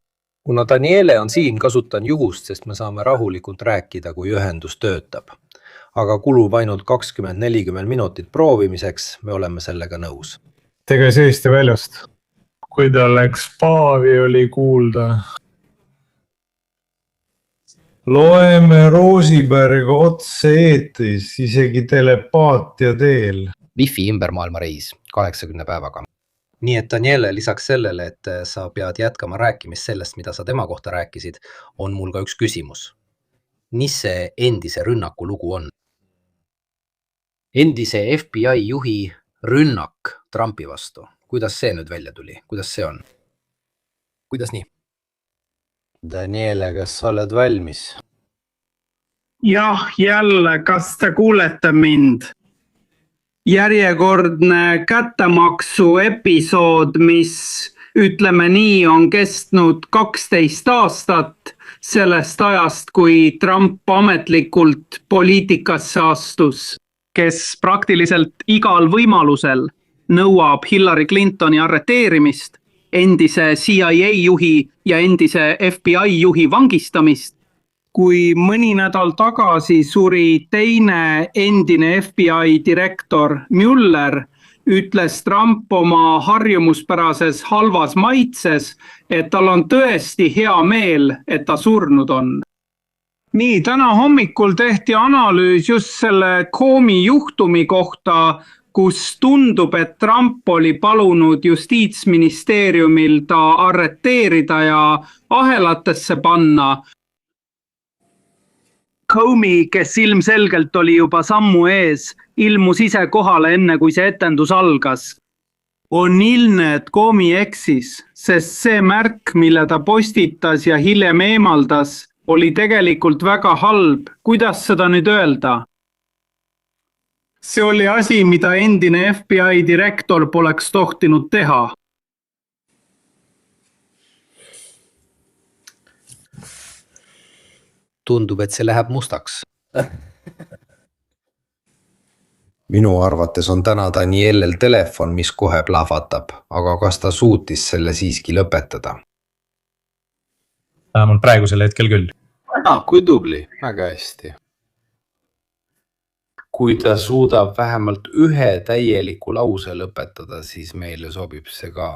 Kuna Daniele on siin, kasutan juhust, sest me saame rahulikult rääkida, kui ühendus töötab. Aga kulub ainult 20-40 minutit proovimiseks, me oleme sellega nõus. Teges Eesti väljast. Kui ta läks paavi, oli kuulda. Loeme Roosiberga otse eetris, isegi telepaatia teel. Wi-Fi ümbermaailma reis 80 päevaga. Nii et Daniele, lisaks sellele, et sa pead jätkama rääkimist sellest, mida sa tema kohta rääkisid, on mul ka üks küsimus. Mis see endise rünnaku lugu on? Endise FBI juhi rünnak Trumpi vastu. Kuidas see nüüd välja tuli? Kuidas see on? Kuidas nii? Daniele, kas sa oled valmis? Jah, jälle, kas te kuulete mind? Järjekordne kättemaksu episood, mis ütleme nii on kestnud 12 aastat sellest ajast, kui Trump ametlikult poliitikasse astus, kes praktiliselt igal võimalusel nõuab Hillary Clintoni arreteerimist, endise CIA juhi ja endise FBI juhi vangistamist. Kui mõni nädal tagasi suri teine endine FBI direktor Mueller, ütles Trump oma harjumuspärases halvas maitses, et tal on tõesti hea meel, et ta surnud on. Nii, täna hommikul tehti analüüs just selle Comey juhtumi kohta, kus tundub, et Trump oli palunud justiitsministeeriumil ta arreteerida ja ahelatesse panna. Comey, kes ilmselgelt oli juba sammu ees, ilmus ise kohale enne, kui see etendus algas. On ilmne, et Comey eksis, sest see märk, mille ta postitas ja hiljem eemaldas, oli tegelikult väga halb. Kuidas seda nüüd öelda? See oli asi, mida endine FBI direktor poleks tohtinud teha. Tundub, et see läheb mustaks. Minu arvates on täna Danielel telefon, mis kohe plahvatab, aga kas ta suutis selle siiski lõpetada? Mul praegusel hetkel küll. Kui tubli, väga hästi. Kui ta suudab vähemalt ühe täieliku lause lõpetada, siis meile sobib see ka.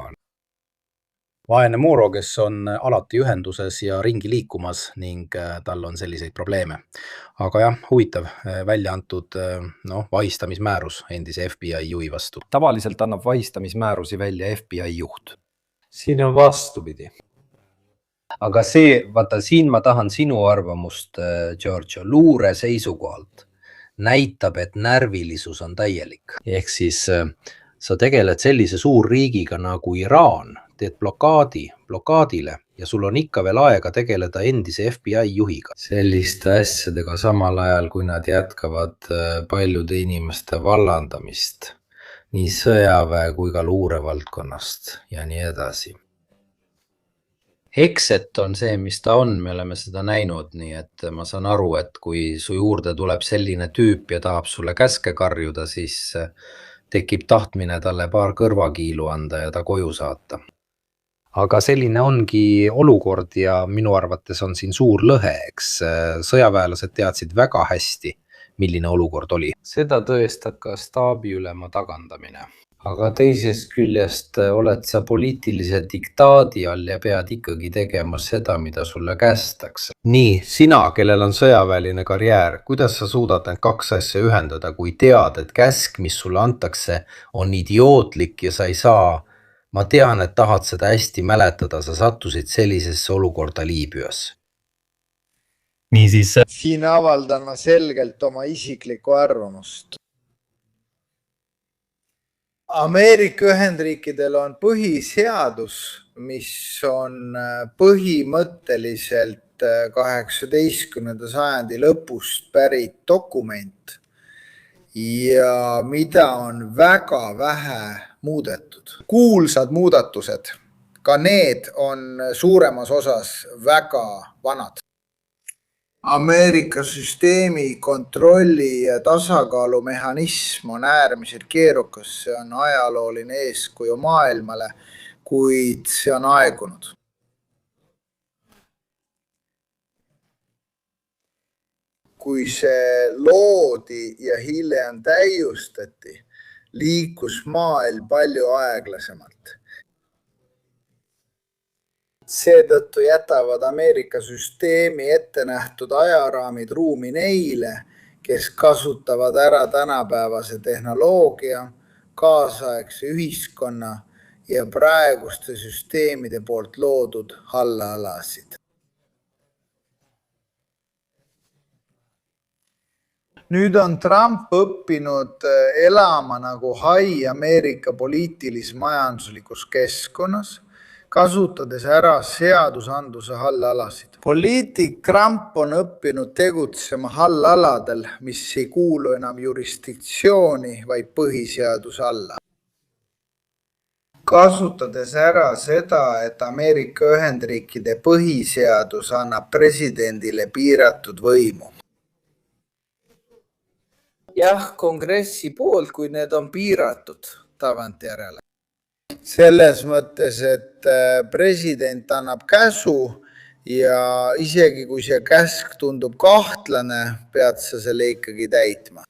Vaene Moro, kes on alati ühenduses ja ringi liikumas ning tal on selliseid probleeme. Aga jah, huvitav välja antud vahistamismäärus endise FBI juhi vastu. Tavaliselt annab vahistamismäärusi välja FBI juht. Siin on vastupidi. Aga vaata siin ma tahan sinu arvamust, Giorgio, luure seisukohalt näitab, et närvilisus on täielik. Ehk siis sa tegeled sellise suurriigiga nagu Iraan, teed blokaadile ja sul on ikka veel aega tegeleda endise FBI juhiga. Selliste asjadega samal ajal, kui nad jätkavad paljude inimeste vallandamist, nii sõjaväe kui ka luurevaldkonnast ja nii edasi. Hekset on see, mis ta on, me oleme seda näinud, nii et ma saan aru, et kui su juurde tuleb selline tüüp ja tahab sulle käske karjuda, siis tekib tahtmine talle paar kõrvakiilu anda ja ta koju saata. Aga selline ongi olukord ja minu arvates on siin suur lõhe, eks sõjaväelased teadsid väga hästi, milline olukord oli. Seda tõestab ka staabiülema tagandamine. Aga teisest küljest oled sa poliitilise diktaadi all ja pead ikkagi tegema seda, mida sulle kästakse. Nii, sina, kellel on sõjaväeline karjäär, kuidas sa suudad need kaks asja ühendada, kui tead, et käsk, mis sulle antakse, on idiootlik ja sa ei saa. Ma tean, et tahad seda hästi mäletada, sa sattusid sellisesse olukorda Liibüas. Niisiis, Siin avaldan ma selgelt oma isiklikku arvamust. Ameerika Ühendriikidel on põhiseadus, mis on põhimõtteliselt 18. sajandi lõpust pärit dokument ja mida on väga vähe muudetud. Kuulsad muudatused, ka need on suuremas osas väga vanad. Ameerika süsteemi kontrolli ja tasakaalumehhanism on äärmiselt keerukas, see on ajalooline eeskuju maailmale, kuid see on aegunud. Kui see loodi ja hiljem täiustati, liikus maailm palju aeglasemalt. Seetõttu jätavad Ameerika süsteemi ette nähtud ajaraamid ruumi neile, kes kasutavad ära tänapäevase tehnoloogia, kaasaegse ühiskonna ja praeguste süsteemide poolt loodud hallaalasid. Nüüd on Trump õppinud elama nagu hai Ameerika poliitilis-majanduslikus keskkonnas, kasutades ära seadusandluse hallalasid. Poliitik Trump on õppinud tegutsema hallaladel, mis ei kuulu enam jurisdiktsiooni, vaid põhiseaduse alla. Kasutades ära seda, et Ameerika Ühendriikide põhiseadus annab presidendile piiratud võimu. Jah, kongressi poolt, kui need on piiratud tagantjärele. Selles mõttes, et president annab käsu ja isegi kui see käsk tundub kahtlane, pead sa selle ikkagi täitma.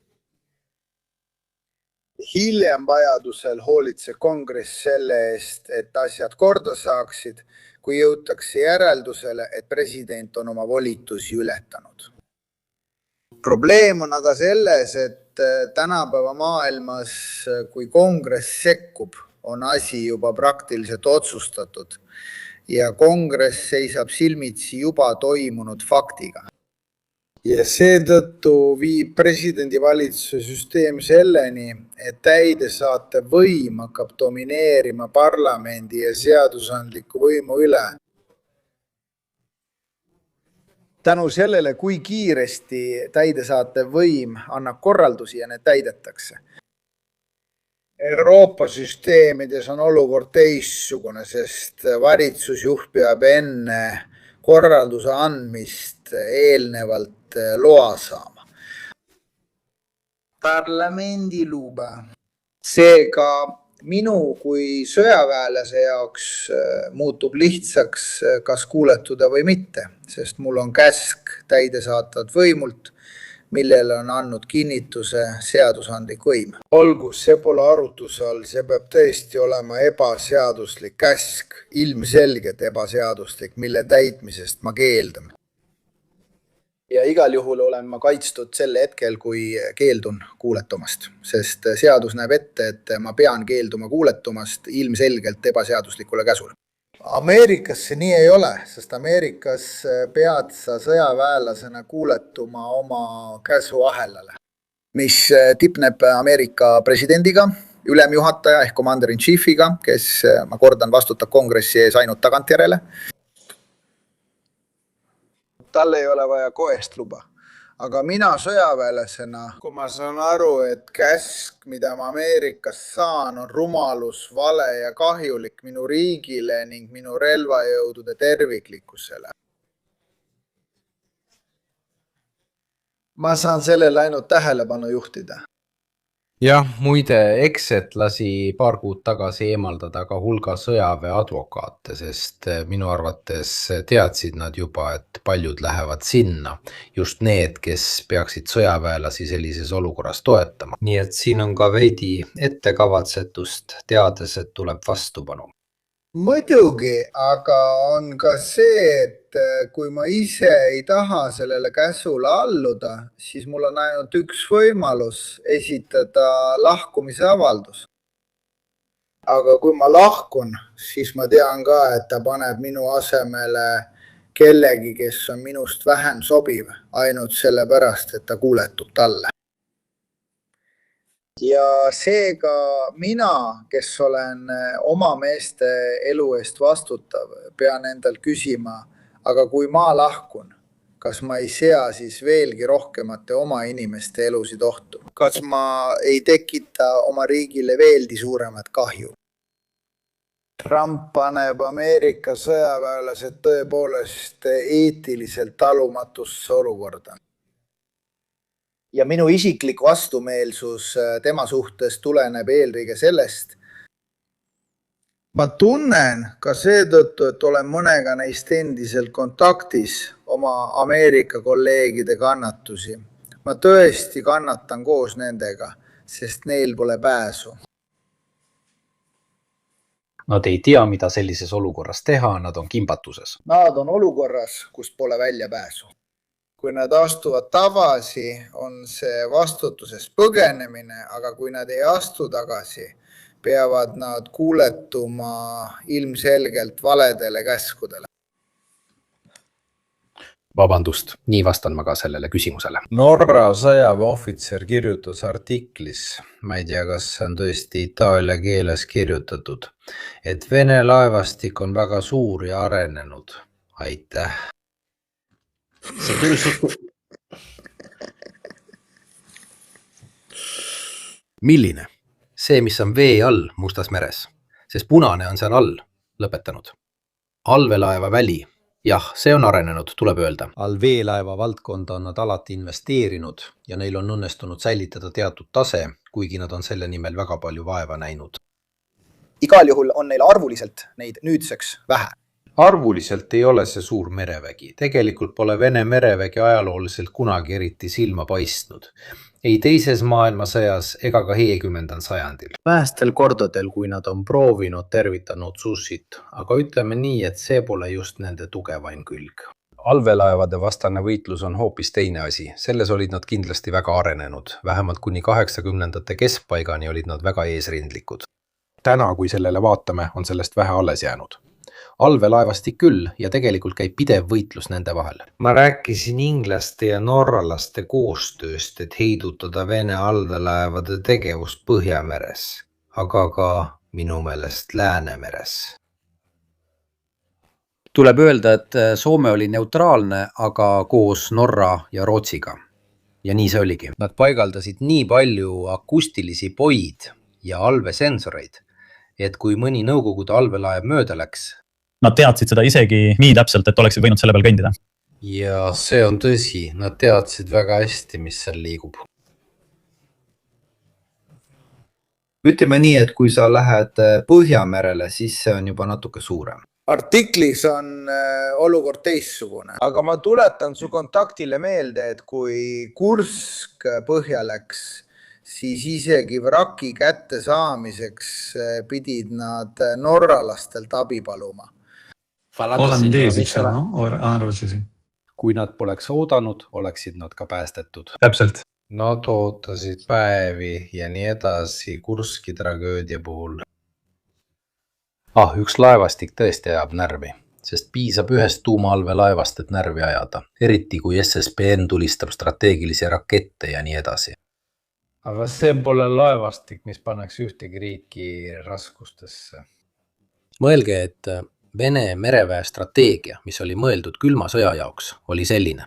Hiljem vajadusel hoolitseb kongress selle eest, et asjad korda saaksid, kui jõutakse järeldusele, et president on oma volitusi ületanud. Probleem on aga selles, et tänapäeva maailmas, kui kongress sekkub, on asi juba praktiliselt otsustatud ja kongress seisab silmitsi juba toimunud faktiga. Ja seetõttu viib presidendivalitsuse süsteem selleni, et täidesaatev võim hakkab domineerima parlamendi ja seadusandliku võimu üle. Tänu sellele, kui kiiresti täidesaatev võim annab korraldusi ja need täidetakse. Euroopa süsteemides on olukord teistsugune, sest valitsusjuht peab enne korralduse andmist eelnevalt loa saama. Parlamendi luba. Seega minu kui sõjaväelase jaoks muutub lihtsaks, kas kuuletuda või mitte, sest mul on käsk täidesaatvat võimult, millele on andnud kinnituse seadusandlik võim. Olgu, see pole arutluse all, see peab tõesti olema ebaseaduslik käsk, ilmselgelt ebaseaduslik, mille täitmisest ma keeldun. Ja igal juhul olen ma kaitstud selle hetkel, kui keeldun kuuletumast, sest seadus näeb ette, et ma pean keelduma kuuletumast ilmselgelt ebaseaduslikule käsule. Ameerikas see nii ei ole, sest Ameerikas pead sa sõjaväelasena kuuletuma oma käsuahelale, mis tipneb Ameerika presidendiga, ülemjuhataja ehk commander-in-chiefiga, kes, ma kordan, vastutab kongressi ees ainult tagantjärele. Tal ei ole vaja koest luba. Aga mina sõjaväelasena, kui ma saan aru, et käsk, mida ma Ameerikas saan, on rumalus, vale ja kahjulik minu riigile ning minu relvajõudude terviklikkusele. Ma saan sellele ainult tähelepanu juhtida. Jah, muide, Exet lasi paar kuud tagasi eemaldada ka hulga sõjaväeadvokaate, sest minu arvates teadsid nad juba, et paljud lähevad sinna, just need, kes peaksid sõjaväelasi sellises olukorras toetama. Nii et siin on ka veidi ettekavatsetust, teades, et tuleb vastupanu. Muidugi, aga on ka see, et kui ma ise ei taha sellele käsule alluda, siis mul on ainult üks võimalus esitada lahkumise avaldus. Aga kui ma lahkun, siis ma tean ka, et ta paneb minu asemele kellegi, kes on minust vähem sobiv, ainult sellepärast, et ta kuuletub talle. Ja seega mina, kes olen oma meeste elu eest vastutav, pean endalt küsima, aga kui ma lahkun, kas ma ei sea siis veelgi rohkemate oma inimeste elusid ohtu? Kas ma ei tekita oma riigile veelgi suuremat kahju? Trump paneb Ameerika sõjaväelased tõepoolest eetiliselt talumatusse olukorda. Ja minu isiklik vastumeelsus tema suhtes tuleneb eelkõige sellest. Ma tunnen ka seetõttu, et olen mõnega neist endiselt kontaktis oma Ameerika kolleegide kannatusi. Ma tõesti kannatan koos nendega, sest neil pole pääsu. Nad ei tea, mida sellises olukorras teha, nad on kimbatuses. Nad on olukorras, kust pole välja pääsu. Kui nad astuvad tagasi, on see vastutusest põgenemine, aga kui nad ei astu tagasi, peavad nad kuuletuma ilmselgelt valedele käskudele. Vabandust, nii vastan ma ka sellele küsimusele. Norra sõjaväeohvitser kirjutas artiklis, ma ei tea, kas see on tõesti itaalia keeles kirjutatud, et Vene laevastik on väga suur ja arenenud. Aitäh. Milline? See, mis on vee all Mustas meres, sest punane on seal all lõpetanud. Allveelaeva väli. Jah, see on arenenud, tuleb öelda. Allveelaeva valdkonda on nad alati investeerinud ja neil on õnnestunud säilitada teatud tase, kuigi nad on selle nimel väga palju vaeva näinud. Igal juhul on neil arvuliselt neid nüüdseks vähe. Arvuliselt ei ole see suur merevägi. Tegelikult pole Vene merevägi ajalooliselt kunagi eriti silma paistnud. Ei teises maailmasõjas ega ka 20. sajandil. Vähestel kordadel, kui nad on proovinud tervitanud sussit, aga ütleme nii, et see pole just nende tugevaim külg. Allveelaevade vastane võitlus on hoopis teine asi. Selles olid nad kindlasti väga arenenud. Vähemalt kuni 80. keskpaigani olid nad väga eesrindlikud. Täna, kui sellele vaatame, on sellest vähe alles jäänud. Allveelaevastik küll ja tegelikult käib pidev võitlus nende vahel. Ma rääkisin inglaste ja norralaste koostööst, et heidutada Vene allveelaevade tegevust Põhjameres, aga ka minu meelest Läänemeres. Tuleb öelda, et Soome oli neutraalne, aga koos Norra ja Rootsiga. Ja nii see oligi. Nad paigaldasid nii palju akustilisi poid ja allvesensoreid, et kui mõni Nõukogude allveelaev mööda läks, Nad teadsid seda isegi nii täpselt, et oleksid võinud selle peal kõndida. Ja see on tõsi, nad teadsid väga hästi, mis seal liigub. Ütleme nii, et kui sa lähed Põhjamerele, siis see on juba natuke suurem. Artiklis on olukord teistsugune. Aga ma tuletan su kontaktile meelde, et kui Kursk põhja läks, siis isegi vraki kätte saamiseks pidid nad norralastelt abi paluma. Kui nad poleks oodanud, oleksid nad ka päästetud. Täpselt. Nad ootasid päevi ja nii edasi Kurski tragöödia puhul. Üks laevastik tõesti ajab närvi, sest piisab ühest tuumaallveelaevast, et närvi ajada. Eriti kui SSBN tulistab strateegilisi rakette ja nii edasi. Aga see pole laevastik, mis pannaks ühtegi riiki raskustesse. Mõelge, et Vene mereväe strateegia, mis oli mõeldud külma sõja jaoks, oli selline.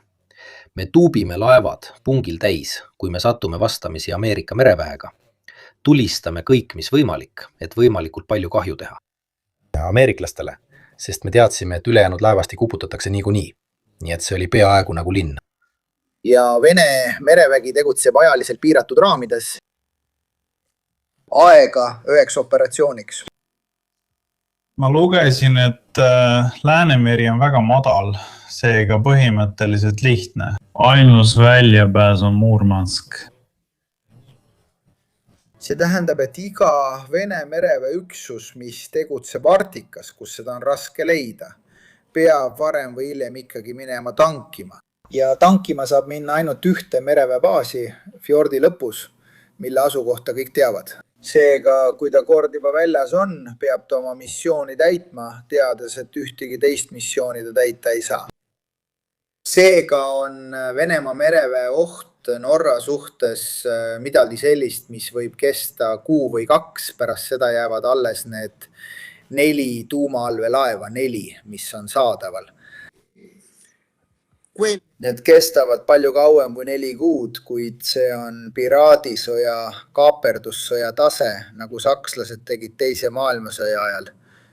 Me tuubime laevad pungil täis, kui me satume vastamisi Ameerika mereväega. Tulistame kõik, mis võimalik, et võimalikult palju kahju teha. Ja ameeriklastele, sest me teadsime, et ülejäänud laevastik uputatakse niikuinii. Nii et see oli peaaegu nagu linn. Ja Vene merevägi tegutseb ajaliselt piiratud raamides. Aega üheks operatsiooniks. Ma lugesin, et Läänemeri on väga madal, seega põhimõtteliselt lihtne. Ainus väljapääs on Murmansk. See tähendab, et iga Vene mereväe üksus, mis tegutseb Arktikas, kus seda on raske leida, peab varem või hiljem ikkagi minema tankima. Ja tankima saab minna ainult ühte mereväebaasi fjordi lõpus, mille asukohta kõik teavad. Seega, kui ta kord juba väljas on, peab ta oma missiooni täitma, teades, et ühtegi teist missiooni ta täita ei saa. Seega on Venemaa mereväe oht Norra suhtes midagi sellist, mis võib kesta kuu või 2, pärast seda jäävad alles need 4 tuumaallveelaeva, 4, mis on saadaval. Need kestavad palju kauem kui 4 kuud, kuid see on piraadisõja, kaaperdussõja tase, nagu sakslased tegid teise maailmasõja ajal,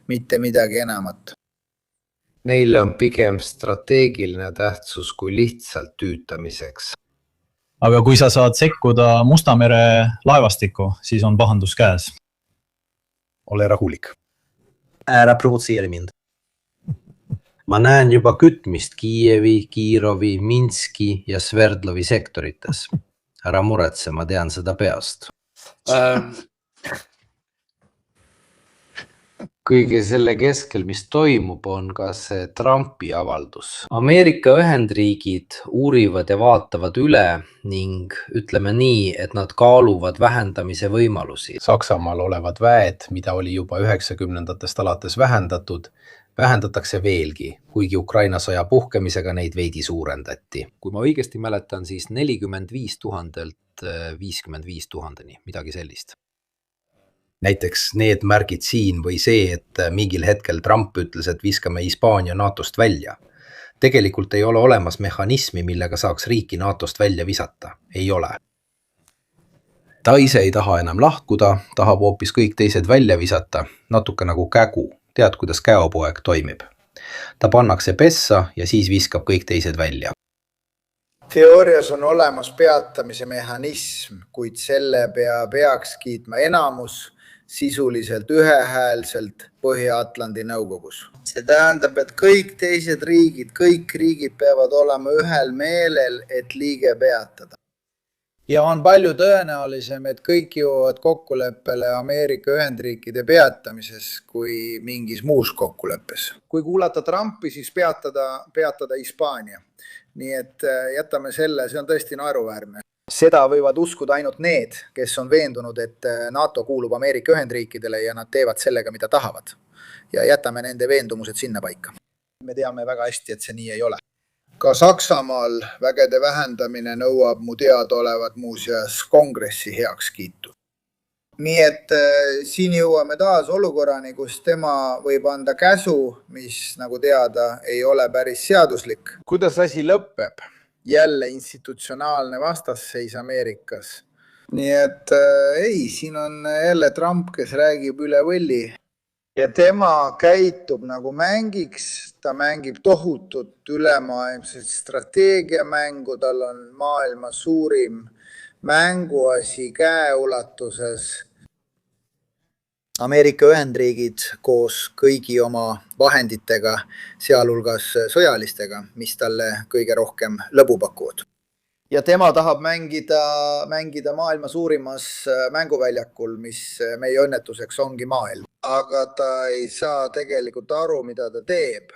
mitte midagi enamat. Neil on pigem strateegiline tähtsus kui lihtsalt tüütamiseks. Aga kui sa saad sekkuda Musta mere laevastikku, siis on pahandus käes. Ole rahulik. Ära provotseeri mind. Ma näen juba kütmist Kiievi, Kiirovi, Minski ja Sverdlovi sektorites. Ära muretse, ma tean seda peast. Kõige selle keskel, mis toimub, on ka see Trumpi avaldus. Ameerika Ühendriigid uurivad ja vaatavad üle ning ütleme nii, et nad kaaluvad vähendamise võimalusi. Saksamaal olevad väed, mida oli juba 90-ndatest alates vähendatud, vähendatakse veelgi, kuigi Ukraina sõja puhkemisega neid veidi suurendati. Kui ma õigesti mäletan, siis 45 000-lt 55 000-ni, midagi sellist. Näiteks need märgid siin või see, et mingil hetkel Trump ütles, et viskame Hispaania NATOst välja. Tegelikult ei ole olemas mehhanismi, millega saaks riiki NATOst välja visata. Ei ole. Ta ise ei taha enam lahkuda, tahab hoopis kõik teised välja visata, natuke nagu kägu. Tead, kuidas käopoeg toimib. Ta pannakse pessa ja siis viskab kõik teised välja. Teoorias on olemas peatamise mehhanism, kuid selle peaks kiitma enamus sisuliselt ühehäälselt Põhja-Atlandi nõukogus. See tähendab, et kõik teised riigid, kõik riigid peavad olema ühel meelel, et liige peatada. Ja on palju tõenäolisem, et kõik jõuavad kokkuleppele Ameerika Ühendriikide peatamises kui mingis muus kokkuleppes. Kui kuulata Trumpi, siis peatada Hispaania. Nii et jätame selle, see on tõesti naeruväärne. Seda võivad uskuda ainult need, kes on veendunud, et NATO kuulub Ameerika Ühendriikidele ja nad teevad sellega, mida tahavad. Ja jätame nende veendumused sinna paika. Me teame väga hästi, et see nii ei ole. Ka Saksamaal vägede vähendamine nõuab mu teadaolevat muuseas kongressi heakskiitu. Nii et siin jõuame taas olukorrani, kus tema võib anda käsu, mis nagu teada ei ole päris seaduslik. Kuidas asi lõpeb? Jälle institutsionaalne vastasseis Ameerikas. Nii et ei, siin on jälle Trump, kes räägib üle võlli. Ja tema käitub nagu mängiks, ta mängib tohutut ülemaailmset strateegiamängu, tal on maailma suurim mänguasi käeulatuses. Ameerika Ühendriigid koos kõigi oma vahenditega, sealhulgas sõjalistega, mis talle kõige rohkem lõbu pakuvad. Ja tema tahab mängida maailma suurimas mänguväljakul, mis meie õnnetuseks ongi maailm. Aga ta ei saa tegelikult aru, mida ta teeb.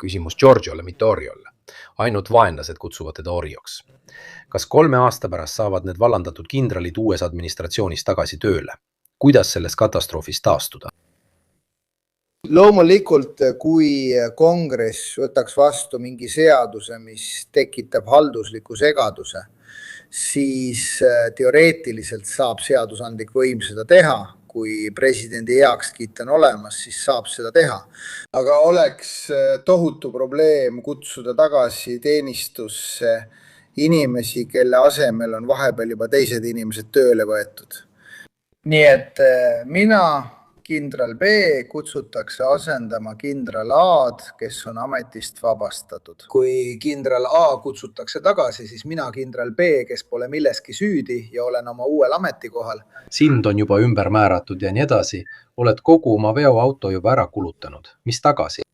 Küsimus Giorgiole, mitte Oriolle. Ainult vaenlased kutsuvad teda Orioks. Kas 3 aasta pärast saavad need vallandatud kindralid uues administratsioonis tagasi tööle? Kuidas sellest katastroofist taastuda? Loomulikult, kui kongress võtaks vastu mingi seaduse, mis tekitab haldusliku segaduse, siis teoreetiliselt saab seadusandlik võim seda teha. Kui presidendi heakskiit on olemas, siis saab seda teha. Aga oleks tohutu probleem kutsuda tagasi teenistusse inimesi, kelle asemel on vahepeal juba teised inimesed tööle võetud. Nii et mina, kindral B, kutsutakse asendama kindral A-d, kes on ametist vabastatud. Kui kindral A kutsutakse tagasi, siis mina, kindral B, kes pole milleski süüdi ja olen oma uuel ametikohal. Sind on juba ümber määratud ja nii edasi. Oled kogu oma veoauto juba ära kulutanud. Mis tagasi?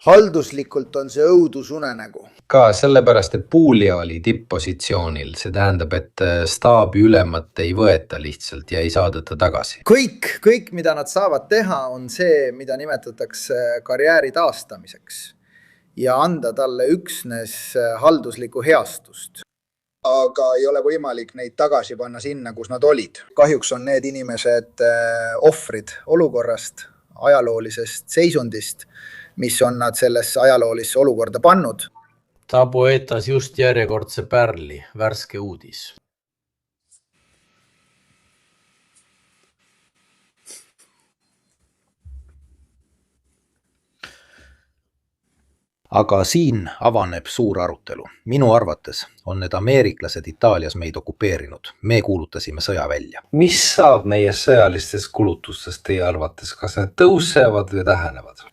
Halduslikult on see õudusunenägu. Ka sellepärast, et Puglia oli tipp-positsioonil. See tähendab, et staabi ülemat ei võeta lihtsalt ja ei saadeta tagasi. Kõik, mida nad saavad teha, on see, mida nimetatakse karjääri taastamiseks ja anda talle üksnes halduslikku heastust. Aga ei ole võimalik neid tagasi panna sinna, kus nad olid. Kahjuks on need inimesed ohvrid olukorrast, ajaloolisest seisundist, mis on nad sellesse ajaloolisse olukorda pannud. Ta poetas just järjekordse pärli, värske uudis. Aga siin avaneb suur arutelu. Minu arvates on need ameeriklased Itaalias meid okupeerinud. Me kuulutasime sõja välja. Mis saab meie sõjalistest kulutustest teie arvates? Kas need tõusevad või tähenevad?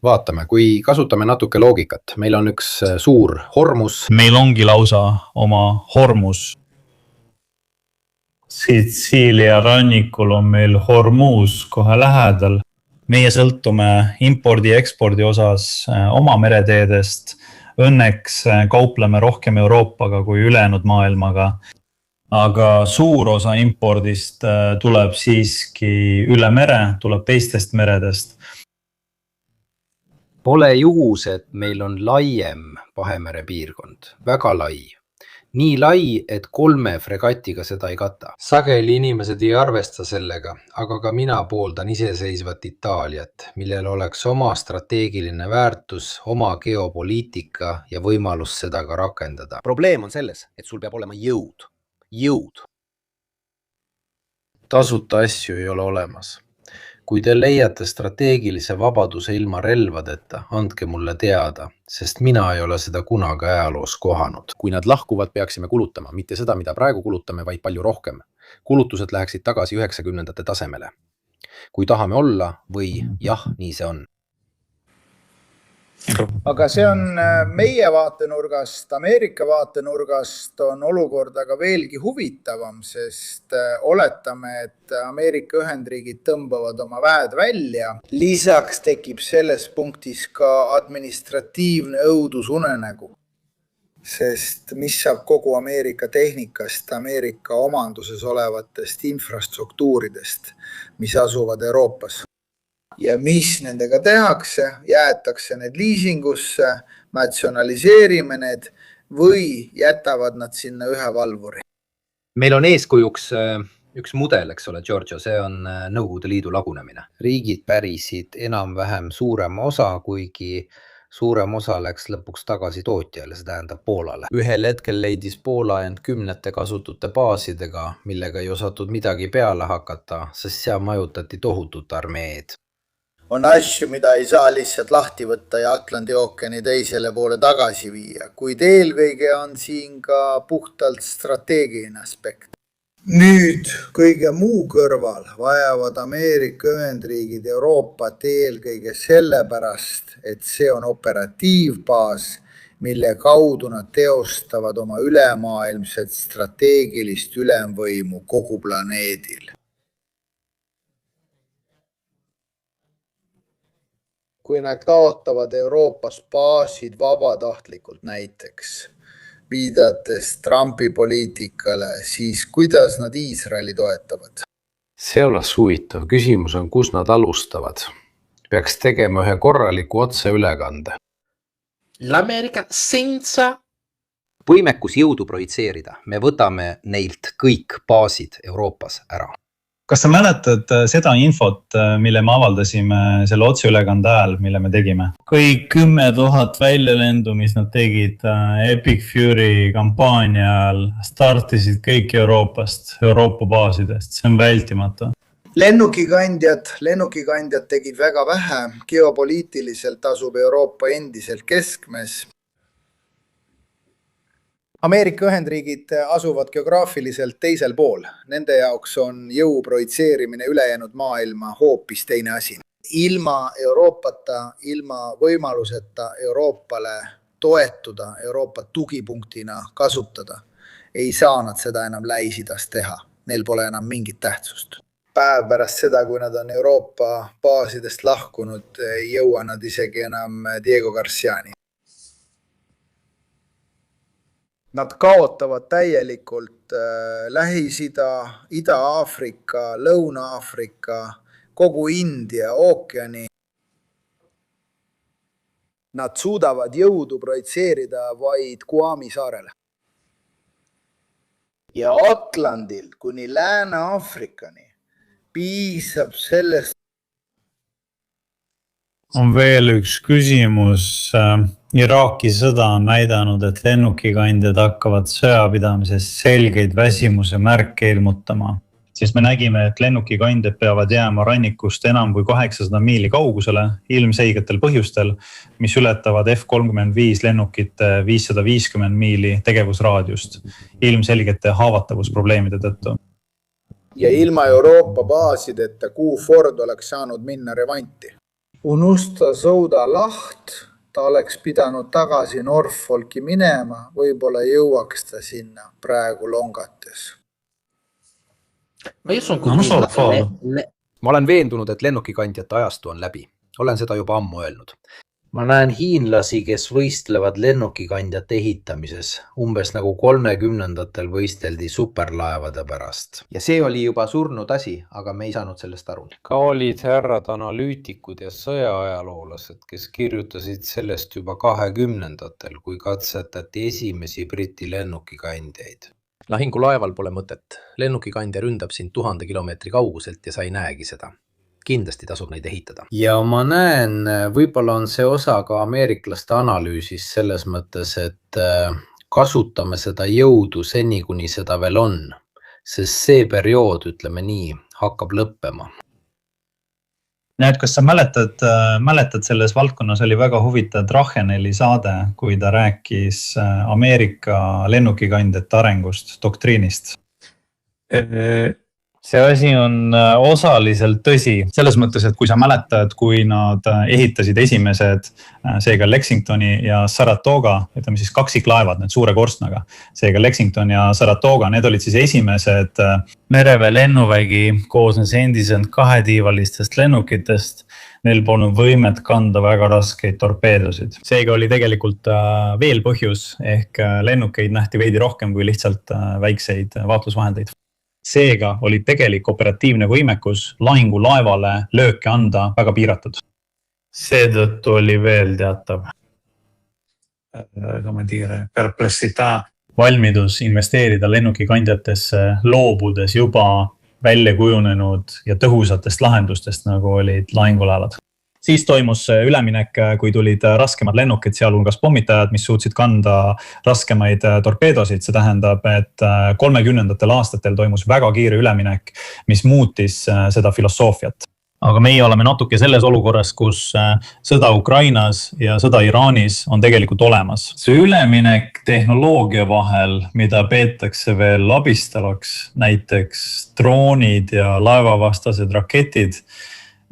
Vaatame, kui kasutame natuke loogikat. Meil on üks suur Hormus. Meil ongi lausa oma Hormus. Sitsiilia rannikul on meil Hormuz kohe lähedal. Meie sõltume impordi ja ekspordi osas oma mereteedest. Õnneks kaupleme rohkem Euroopaga kui ülejäänud maailmaga. Aga suur osa impordist tuleb siiski üle mere, tuleb teistest meredest. Pole juhus, et meil on laiem Vahemere piirkond, väga lai. nii lai, et 3 fregatiga seda ei kata. Sageli inimesed ei arvesta sellega, aga ka mina pooldan iseseisvat Itaaliat, millel oleks oma strateegiline väärtus, oma geopoliitika ja võimalus seda ka rakendada. Probleem on selles, et sul peab olema jõud. Jõud. Tasuta asju ei ole olemas. Kui te leiate strateegilise vabaduse ilma relvadeta, andke mulle teada, sest mina ei ole seda kunagi ajaloos kohanud. Kui nad lahkuvad, peaksime kulutama, mitte seda, mida praegu kulutame, vaid palju rohkem. Kulutused läheksid tagasi 90ndate tasemele. Kui tahame olla või jah, nii see on. Aga see on meie vaatenurgast, Ameerika vaatenurgast on olukord aga veelgi huvitavam, sest oletame, et Ameerika Ühendriigid tõmbavad oma väed välja. Lisaks tekib selles punktis ka administratiivne õudusunenägu, sest mis saab kogu Ameerika tehnikast, Ameerika omanduses olevatest infrastruktuuridest, mis asuvad Euroopas. Ja mis nendega tehakse, jäetakse need liisingusse, natsionaliseerime need või jätavad nad sinna ühe valvuri. Meil on eeskujuks üks mudel, eks ole, Giorgio, see on Nõukogude Liidu lagunemine. Riigid pärisid enam-vähem suurema osa, kuigi suurem osa läks lõpuks tagasi tootjale, see tähendab Poolale. Ühel hetkel leidis Poola end 10 kasutute baasidega, millega ei osatud midagi peale hakata, sest seal majutati tohutut armeed. On asju, mida ei saa lihtsalt lahti võtta ja Atlandi ookeani teisele poole tagasi viia, kuid eelkõige on siin ka puhtalt strateegiline aspekt. Nüüd kõige muu kõrval vajavad Ameerika Ühendriigid Euroopat eelkõige sellepärast, et see on operatiivbaas, mille kaudu nad teostavad oma ülemaailmset strateegilist ülemvõimu kogu planeedil. Kui nad kaotavad Euroopas baasid vabatahtlikult näiteks, viidates Trumpi poliitikale, siis kuidas nad Iisraeli toetavad? See oleks huvitav. Küsimus on, kus nad alustavad. Peaks tegema ühe korraliku otseülekande. L'Ameerika senza võimekus jõudu projitseerida. Me võtame neilt kõik baasid Euroopas ära. Kas sa mäletad seda infot, mille me avaldasime selle otseülekande ajal, mille me tegime? Kõik 10 000 väljalendu, mis nad tegid Epic Fury kampaanial, startisid kõik Euroopast, Euroopa baasidest. See on vältimatu. Lennukikandjad tegid väga vähe. Geopoliitiliselt asub Euroopa endiselt keskmes. Ameerika Ühendriigid asuvad geograafiliselt teisel pool. Nende jaoks on jõu projitseerimine ülejäänud maailma hoopis teine asi. Ilma Euroopata, ilma võimaluseta Euroopale toetuda, Euroopa tugipunktina kasutada, ei saa nad seda enam Lähis-Idas teha. Neil pole enam mingit tähtsust. Päev pärast seda, kui nad on Euroopa baasidest lahkunud, ei jõua nad isegi enam Diego Garciani. Nad kaotavad täielikult Lähis-Ida, Ida-Aafrika, Lõuna-Aafrika, kogu India, ookeani. Nad suudavad jõudu projitseerida vaid Guami saarele. Ja Atlandil kuni Lääne-Aafrikani piisab sellest. On veel üks küsimus. Iraaki sõda on näidanud, et lennukikandjad hakkavad sõjapidamises selgeid väsimuse märke ilmutama. Siis me nägime, et lennukikandjad peavad jääma rannikust enam kui 800 miili kaugusele ilmselgetel põhjustel, mis ületavad F-35 lennukite 550 miili tegevusraadiust ilmselgete haavatavusprobleemide tõttu. Ja ilma Euroopa baasideta Q-Ford oleks saanud minna Revanti. Unusta Souda laht, ta oleks pidanud tagasi Norfolki minema, võib-olla jõuaks ta sinna praegu longates. Ma olen veendunud, et lennukikandjate ajastu on läbi. Olen seda juba ammu öelnud. Ma näen hiinlasi, kes võistlevad lennukikandjate ehitamises, umbes nagu 30-ndatel võisteldi superlaevade pärast. ja see oli juba surnud asi, aga me ei saanud sellest aru. Ka olid härrad analüütikud ja sõjaajaloolased, kes kirjutasid sellest juba 20-ndatel, kui katsetati esimesi Briti lennukikandjaid. Lahingulaeval pole mõtet. Lennukikandja ründab sind 1000 kilomeetri kauguselt ja sa ei näegi seda. Kindlasti tasub neid ehitada. Ja ma näen, võib-olla on see osa ka ameeriklaste analüüsis selles mõttes, et kasutame seda jõudu seni, kuni seda veel on, sest see periood, ütleme nii, hakkab lõppema. Näed, kas sa mäletad selles valdkonnas oli väga huvitav Dracheneli saade, kui ta rääkis Ameerika lennukikandjate arengust, doktriinist? See asi on osaliselt tõsi, selles mõttes, et kui sa mäletad, kui nad ehitasid esimesed, seega Lexingtoni ja Saratoga, ütleme siis kaksiklaevad, need suure korstnaga, seega Lexington ja Saratoga, need olid siis esimesed mereväe lennuvägi, koosnes endiselt kahetiivalistest lennukitest, neil polnud võimet kanda väga raskeid torpeedosid. Seega oli tegelikult veel põhjus, ehk lennukeid nähti veidi rohkem kui lihtsalt väikseid vaatlusvahendeid. Seega oli tegelik operatiivne võimekus lahingulaevale lööke anda väga piiratud. Seetõttu oli veel teatav valmidus investeerida lennukikandjatesse, loobudes juba välja kujunenud ja tõhusatest lahendustest, nagu olid lahingulaevad. Siis toimus üleminek, kui tulid raskemad lennukid, sealhulgas pommitajad, mis suutsid kanda raskemaid torpeedosid. See tähendab, et 30-ndatel aastatel toimus väga kiire üleminek, mis muutis seda filosoofiat. Aga meie oleme natuke selles olukorras, kus sõda Ukrainas ja sõda Iraanis on tegelikult olemas. See üleminek tehnoloogia vahel, mida peetakse veel abistavaks, näiteks droonid ja laevavastased raketid,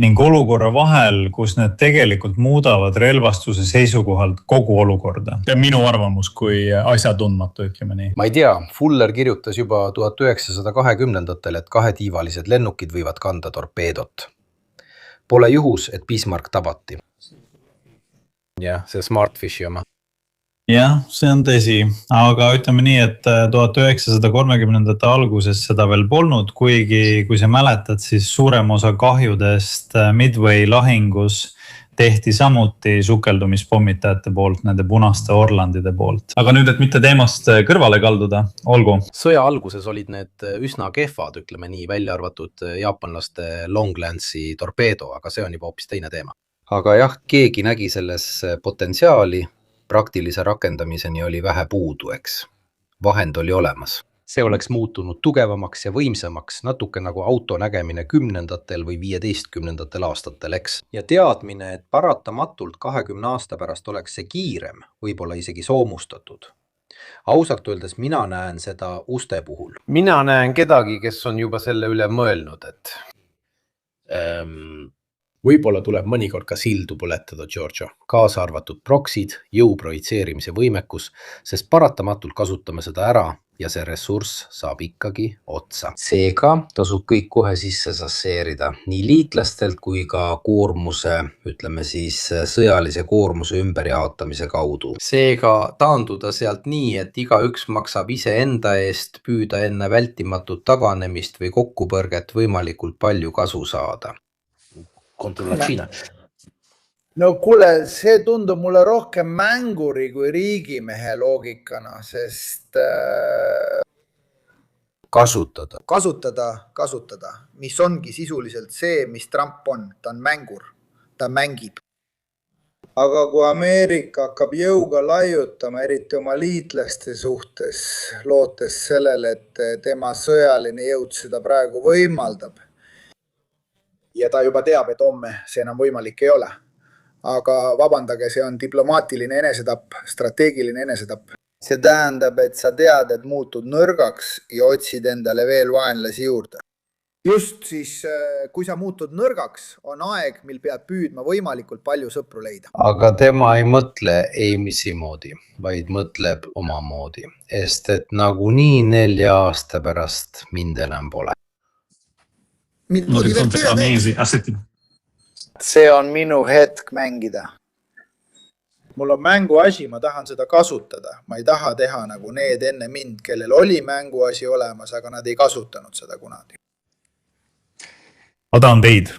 ning olukorra vahel, kus need tegelikult muudavad relvastuse seisukohalt kogu olukorda. See on minu arvamus kui asjatundmatu, ütleme nii. Ma ei tea, Fuller kirjutas juba 1920-ndatel, et kahetiivalised lennukid võivad kanda torpeedot. Pole juhus, et Bismarck tabati. Jah, see Smartfishi oma. Jah, see on tõsi, aga ütleme nii, et 1930-ndate alguses seda veel polnud, kuigi kui sa mäletad, siis suurem osa kahjudest Midway lahingus tehti samuti sukeldumispommitajate poolt, nende punaste Orlandide poolt. Aga nüüd, et mitte teemast kõrvale kalduda, olgu. Sõja alguses olid need üsna kehvad, ütleme nii, välja arvatud jaapanlaste Longlance'i torpeedo, aga see on juba hoopis teine teema. Aga jah, keegi nägi selles potentsiaali, praktilise rakendamiseni oli vähe puudu, eks. Vahend oli olemas. See oleks muutunud tugevamaks ja võimsamaks, natuke nagu auto nägemine 10-ndatel või 15-ndatel aastatel, eks. Ja teadmine, et paratamatult 20 aasta pärast oleks see kiirem, võib-olla isegi soomustatud. Ausalt öeldes mina näen seda uste puhul. Mina näen kedagi, kes on juba selle üle mõelnud, et võib-olla tuleb mõnikord ka sildu põletada, Giorgio, kaasa arvatud proksid, jõu projitseerimise võimekus, sest paratamatult kasutame seda ära ja see ressurss saab ikkagi otsa. Seega tasub kõik kohe sisse sasseerida, nii liitlastelt kui ka koormuse, ütleme siis sõjalise koormuse ümberjaotamise kaudu. Seega taanduda sealt nii, et igaüks maksab ise enda eest, püüda enne vältimatut taganemist või kokkupõrget võimalikult palju kasu saada. No kuule, see tundub mulle rohkem mänguri kui riigimehe loogikana, sest kasutada, mis ongi sisuliselt see, mis Trump on. Ta on mängur, ta mängib. Aga kui Ameerika hakkab jõuga laiutama, eriti oma liitlaste suhtes, lootes sellele, et tema sõjaline jõud seda praegu võimaldab, ja ta juba teab, et homme see enam võimalik ei ole. Aga vabandage, see on diplomaatiline enesetapp, strateegiline enesetapp. See tähendab, et sa tead, et muutud nõrgaks ja otsid endale veel vaenlasi juurde. Just siis, kui sa muutud nõrgaks, on aeg, mil pead püüdma võimalikult palju sõpru leida. Aga tema ei mõtle Amesi moodi, vaid mõtleb oma moodi. Sest et nagunii 4 aasta pärast mind enam pole. See on minu hetk mängida. mul on mänguasi, ma tahan seda kasutada. Ma ei taha teha nagu need enne mind, kellel oli mänguasi olemas, aga nad ei kasutanud seda kunagi. Ma tahan teid.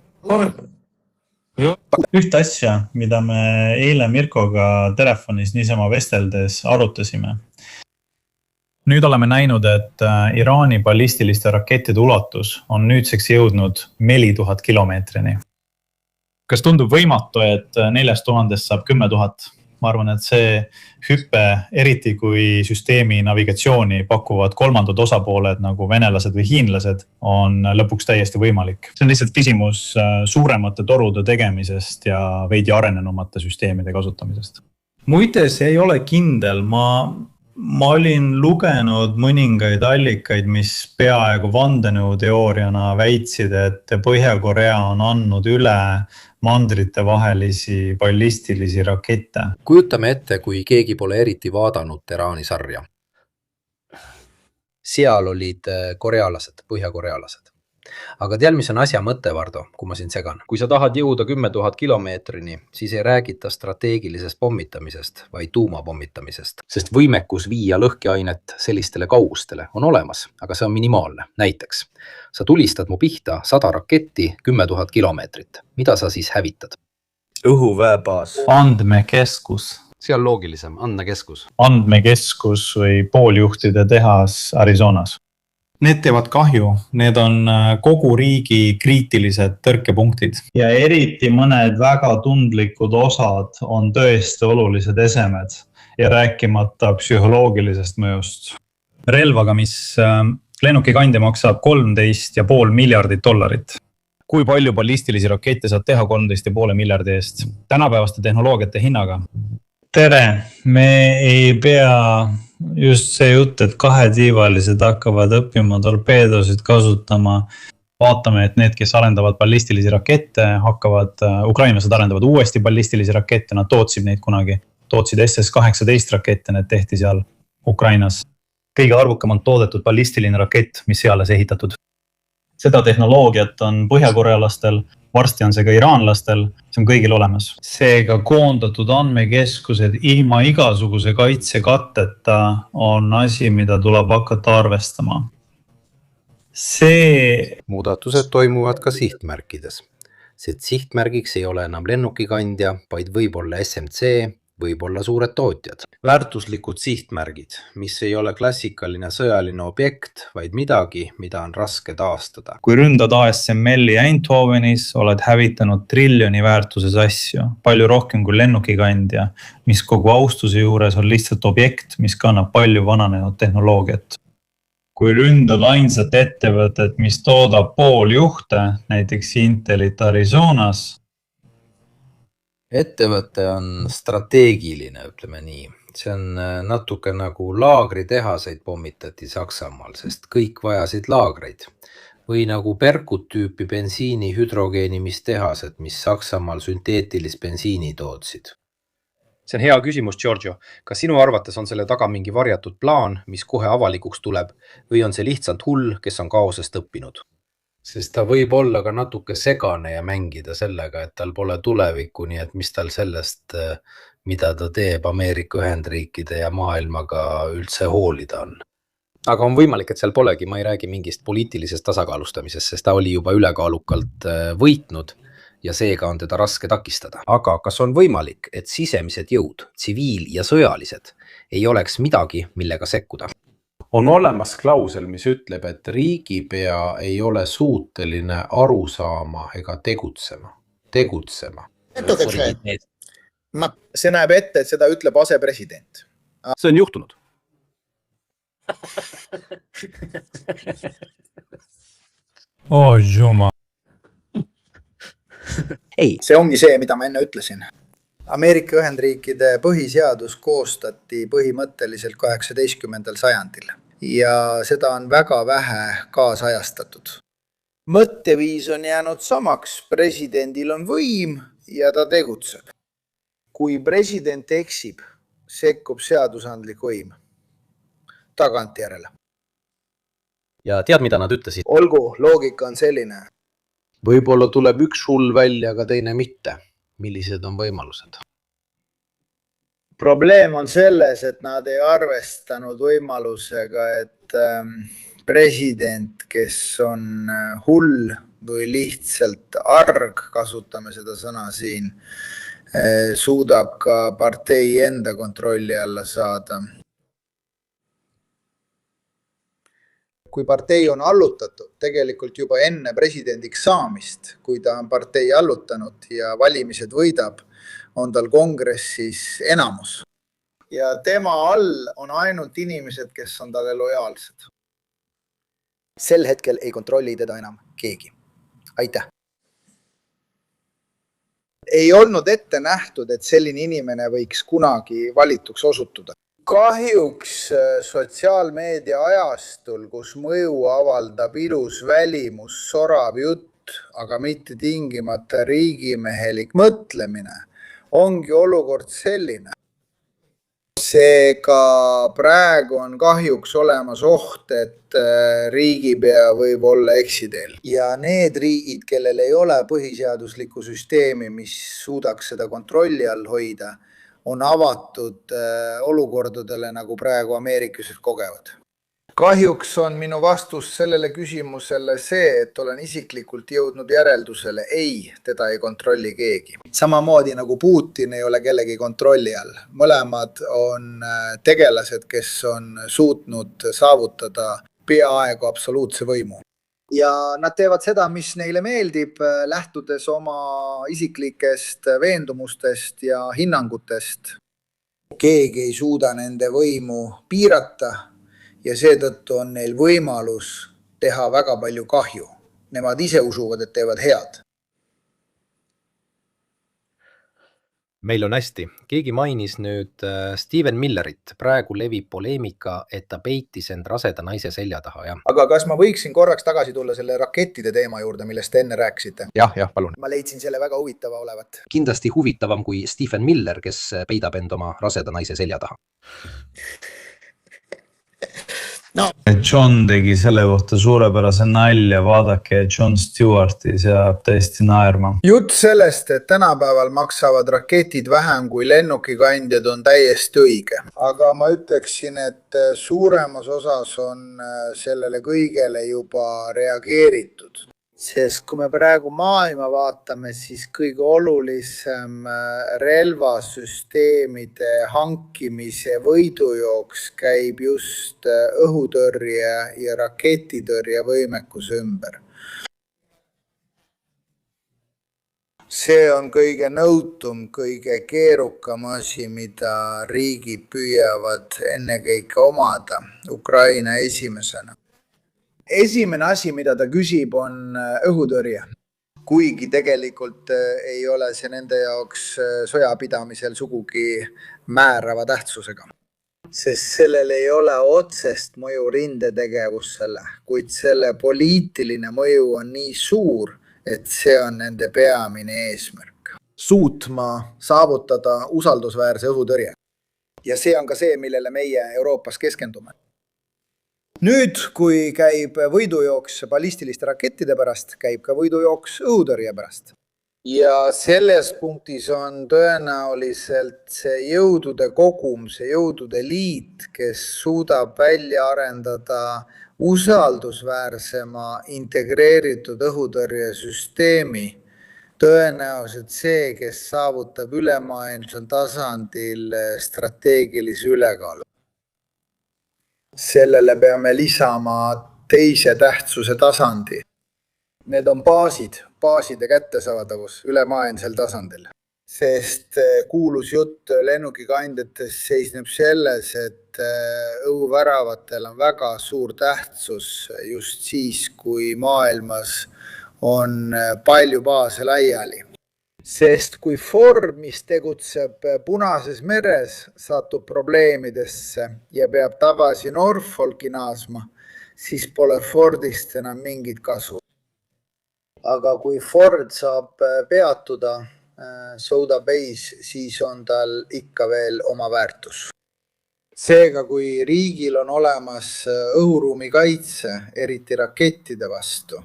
Ühte asja, mida me eile Mirkoga telefonis niisama vesteldes arutasime. Nüüd oleme näinud, et Iraani ballistiliste rakettide ulatus on nüüdseks jõudnud 4000 kilomeetrini. Kas tundub võimatu, et 4000 saab 10 000? Ma arvan, et see hüppe, eriti kui süsteemi navigatsiooni pakuvad kolmandad osapooled nagu venelased või hiinlased, on lõpuks täiesti võimalik. See on lihtsalt küsimus suuremate torude tegemisest ja veidi arenenumate süsteemide kasutamisest. Muide, see ei ole kindel. Ma olin lugenud mõningaid allikaid, mis peaaegu vandenõuteooriana väitsid, et Põhja-Korea on andnud üle mandrite vahelisi ballistilisi rakette. Kujutame ette, kui keegi pole eriti vaadanud Iraani sarja. Seal olid korealased, põhjakorealased. Aga tead, mis on asja mõte, Vardo, kui ma siin segan? Kui sa tahad jõuda 10 000 kilomeetrini, siis ei räägita strateegilisest pommitamisest, vaid tuumapommitamisest. Sest võimekus viia lõhkeainet sellistele kaugustele on olemas, aga see on minimaalne. Näiteks, sa tulistad mu pihta 100 raketti 10 000 kilomeetrit. Mida sa siis hävitad? Õhuväebaas. Andmekeskus. See on loogilisem, andmekeskus. Andmekeskus või pooljuhtide tehas Arizonas. Need teevad kahju, need on kogu riigi kriitilised tõrkepunktid. Ja eriti mõned väga tundlikud osad on tõesti olulised esemed ja rääkimata psühholoogilisest mõjust. Relvaga, mis lennukikandja maksab $13,5 miljardit. Kui palju ballistilisi rakette saad teha 13,5 miljardi eest? Tänapäevaste tehnoloogiate hinnaga. Tere, me ei pea just see jutt, et kahetiivalised hakkavad õppima torpeedosid kasutama. Vaatame, et need, kes arendavad ballistilisi rakette, ukrainlased arendavad uuesti ballistilisi rakette, nad tootsid neid kunagi. Tootsid SS-18 rakette, need tehti seal Ukrainas. Kõige arvukam on toodetud ballistiline rakett, mis seales ehitatud. Seda tehnoloogiat on põhjakorealastel, varsti on see ka iraanlastel, see on kõigil olemas. Seega koondatud andmekeskused ilma igasuguse kaitsekatteta on asi, mida tuleb hakata arvestama. Muudatused toimuvad ka sihtmärkides. Sest sihtmärgiks ei ole enam lennukikandja, vaid võib-olla SMC, võib-olla suured tootjad. Väärtuslikud sihtmärgid, mis ei ole klassikaline sõjaline objekt, vaid midagi, mida on raske taastada. Kui ründad ASML-i Eindhovenis, oled hävitanud triljoni väärtuses asju, palju rohkem kui lennukikandja, mis kogu austuse juures on lihtsalt objekt, mis kannab palju vananenud tehnoloogiat. Kui ründad ainsat ettevõtet, mis toodab pooljuhte, näiteks Intelit Arizonas, ettevõte on strateegiline, ütleme nii. See on natuke nagu laagritehaseid pommitati Saksamaal, sest kõik vajasid laagreid. Või nagu Berkut tüüpi bensiini hüdrogeenimistehased, mis Saksamaal sünteetilist bensiini tootsid. See on hea küsimus, Giorgio. Kas sinu arvates on selle taga mingi varjatud plaan, mis kohe avalikuks tuleb, või on see lihtsalt hull, kes on kaosest õppinud? Sest ta võib olla ka natuke segane ja mängida sellega, et tal pole tulevikku, nii et mis tal sellest, mida ta teeb Ameerika Ühendriikide ja maailmaga üldse hoolida on. Aga on võimalik, et seal polegi, ma ei räägi mingist poliitilisest tasakaalustamisest, sest ta oli juba ülekaalukalt võitnud ja seega on teda raske takistada. Aga kas on võimalik, et sisemised jõud, tsiviil- ja sõjalised, ei oleks midagi, millega sekkuda? On olemas klausel, mis ütleb, et riigipea ei ole suuteline aru saama ega tegutsema. See näeb ette, et seda ütleb asepresident. See on juhtunud. Juma. Ei, see ongi see, mida ma enne ütlesin. Ameerika Ühendriikide põhiseadus koostati põhimõtteliselt 18. sajandil. Ja seda on väga vähe kaasajastatud. Mõtteviis on jäänud samaks, presidendil on võim ja ta tegutseb. Kui president eksib, sekkub seadusandlik võim tagantjärele. Ja tead, mida nad ütlesid? Olgu, loogika on selline. Võib-olla tuleb üks hull välja, aga teine mitte. Millised on võimalused? probleem on selles, et nad ei arvestanud võimalusega, et president, kes on hull või lihtsalt arg, kasutame seda sõna siin, suudab ka partei enda kontrolli alla saada. Kui partei on allutatud tegelikult juba enne presidendiks saamist, kui ta on partei allutanud ja valimised võidab, on tal kongressis enamus. Ja tema all on ainult inimesed, kes on talle lojaalsed. Sel hetkel ei kontrolli teda enam keegi. Aitäh! Ei olnud ette nähtud, et selline inimene võiks kunagi valituks osutuda. Kahjuks sotsiaalmeedia ajastul, kus mõju avaldab ilus välimus, sorav jutt, aga mitte tingimata riigimehelik mõtlemine, ongi olukord selline. Seega praegu on kahjuks olemas oht, et riigipea võib olla eksiteel. Ja need riigid, kellel ei ole põhiseaduslikku süsteemi, mis suudaks seda kontrolli all hoida, on avatud olukordadele, nagu praegu ameeriklased kogevad. Kahjuks on minu vastus sellele küsimusele see, et olen isiklikult jõudnud järeldusele, ei, teda ei kontrolli keegi. Samamoodi nagu Putin ei ole kellegi kontrolli all. Mõlemad on tegelased, kes on suutnud saavutada peaaegu absoluutse võimu. Ja nad teevad seda, mis neile meeldib, lähtudes oma isiklikest veendumustest ja hinnangutest. Keegi ei suuda nende võimu piirata ja seetõttu on neil võimalus teha väga palju kahju. Nemad ise usuvad, et teevad head. Meil on hästi. Keegi mainis nüüd Stephen Millerit. Praegu levib poleemika, et ta peitis end raseda naise selja taha. Ja. Aga kas ma võiksin korraks tagasi tulla selle rakettide teema juurde, millest te enne rääkisite? Jah, palun. Ma leidsin selle väga huvitava olevat. Kindlasti huvitavam kui Stephen Miller, kes peidab end oma raseda naise selja taha. No. John tegi selle kohta suurepärase nalja, vaadake John Stewarti, seab tõesti naerma. Jutt sellest, et tänapäeval maksavad raketid vähem kui lennukikandjad on täiesti õige. Aga ma ütleksin, et suuremas osas on sellele kõigele juba reageeritud. Sest kui me praegu maailma vaatame, siis kõige olulisem relvasüsteemide hankimise võidujooks käib just õhutõrje ja raketitõrje võimekuse ümber. See on kõige nõutum, kõige keerukam asi, mida riigid püüavad ennekõike omada Ukraina esimesena. Esimene asi, mida ta küsib, on õhutõrje. Kuigi tegelikult ei ole see nende jaoks sõjapidamisel sugugi määrava tähtsusega. Sest sellel ei ole otsest mõju rindetegevusele, kuid selle poliitiline mõju on nii suur, et see on nende peamine eesmärk. Suutma saavutada usaldusväärse õhutõrje. Ja see on ka see, millele meie Euroopas keskendume. Nüüd, kui käib võidujooks ballistiliste rakettide pärast, käib ka võidujooks õhutõrje pärast. Ja selles punktis on tõenäoliselt see jõudude kogum, see jõudude liit, kes suudab välja arendada usaldusväärsema integreeritud õhutõrjesüsteemi, tõenäoliselt see, kes saavutab ülemaailmsel tasandil strateegilise ülekaalu. Sellele peame lisama teise tähtsuse tasandi. Need on baaside kättesaadavus ülemaailmsel tasandil. Sest kuulus jutt lennukikandjatest seisneb selles, et õhuväravatel on väga suur tähtsus just siis, kui maailmas on palju baase laiali. Sest kui Ford, mis tegutseb Punases meres, satub probleemidesse ja peab tagasi Norfolki naasma, siis pole Fordist enam mingit kasu. Aga kui Ford saab peatuda Souda Base, siis on tal ikka veel oma väärtus. Seega, kui riigil on olemas õhuruumi kaitse, eriti rakettide vastu,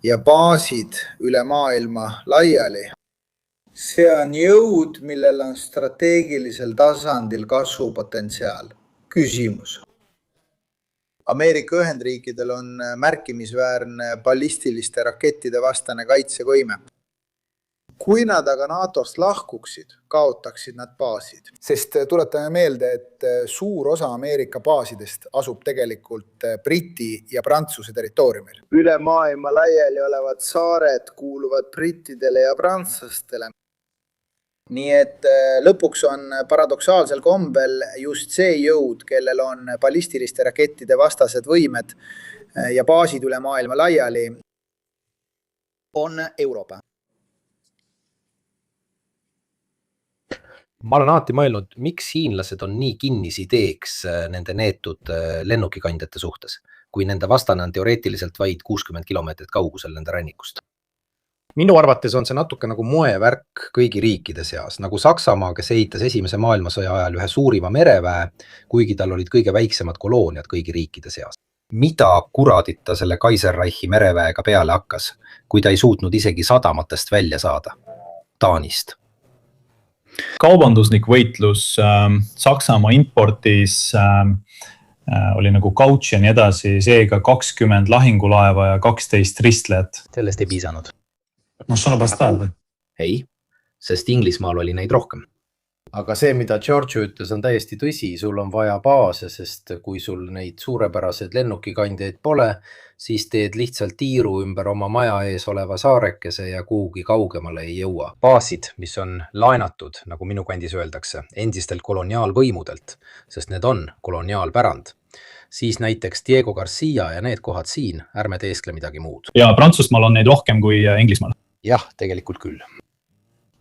ja baasid üle maailma laiali, see on jõud, millel on strateegilisel tasandil kasvupotentsiaal. Küsimus. Ameerika Ühendriikidel on märkimisväärne ballistiliste rakettide vastane kaitsevõime. Kui nad aga NATOst lahkuksid, kaotaksid nad baasid. Sest tuletame meelde, et suur osa Ameerika baasidest asub tegelikult Briti ja Prantsuse territooriumil. Üle maailma laiali olevad saared kuuluvad brittidele ja prantslastele. Nii et lõpuks on paradoksaalsel kombel just see jõud, kellel on ballistiliste rakettide vastased võimed ja baasid üle maailma laiali, on Euroopa. Ma olen alati mõelnud, miks hiinlased on nii kinnisideeks nende neetud lennukikandjate suhtes, kui nende vastane on teoreetiliselt vaid 60 kilomeetrit kaugusel nende rannikust. Minu arvates on see natuke nagu moevärk kõigi riikide seas, nagu Saksamaa, kes ehitas esimese maailmasõja ajal ühe suurima mereväe, kuigi tal olid kõige väiksemad kolooniad kõigi riikide seas. Mida kuradit ta selle Kaiserreichi mereväega peale hakkas, kui ta ei suutnud isegi sadamatest välja saada? Taanist. Kaubanduslik võitlus Saksamaa importis oli nagu couch ja nii edasi, seega 20 lahingulaeva ja 12 ristlejat. Sellest ei piisanud. No sono bastardi. Ei, sest Inglismaal oli neid rohkem. Aga see, mida George ütles, on täiesti tõsi. Sul on vaja baase, sest kui sul neid suurepärased lennukikandjaid pole, siis teed lihtsalt tiiru ümber oma maja ees oleva saarekese ja kuhugi kaugemale ei jõua. Baasid, mis on laenatud, nagu minu kandis öeldakse, endistelt koloniaalvõimudelt, sest need on koloniaalpärand, siis näiteks Diego Garcia ja need kohad siin, ärme teeskle midagi muud. Ja Prantsusmaal on neid rohkem kui Inglismaal. Jah, tegelikult küll.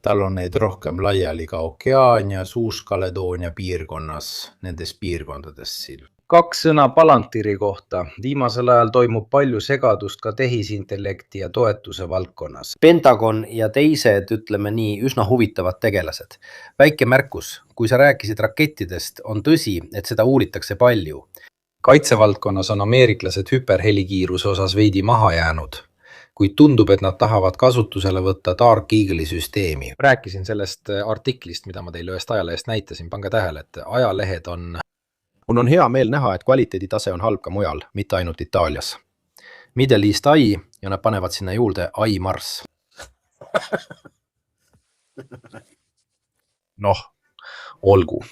Tal on neid rohkem laiali ka Okeaania, Suus-Kaledoonia piirkonnas, nendes piirkondades siin. 2 sõna Palantiri kohta. Viimasel ajal toimub palju segadust ka tehisintellekti ja toetuse valdkonnas. Pentagon ja teised, ütleme nii, üsna huvitavad tegelased. Väike märkus, kui sa rääkisid rakettidest, on tõsi, et seda uuritakse palju. Kaitsevaldkonnas on ameeriklased hüperhelikiiruse osas veidi maha jäänud, kuid tundub, et nad tahavad kasutusele võtta Dark Eagle'i süsteemi. Rääkisin sellest artiklist, mida ma teile ühest ajalehest näitasin. Pange tähele, et ajalehed on... Mul on hea meel näha, et kvaliteeditase on halb ka mujal, mitte ainult Itaalias. Middle East Eye ja nad panevad sinna juurde Eye Mars. Noh, olgu.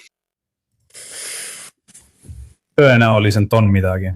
Tõenäoliselt on midagi.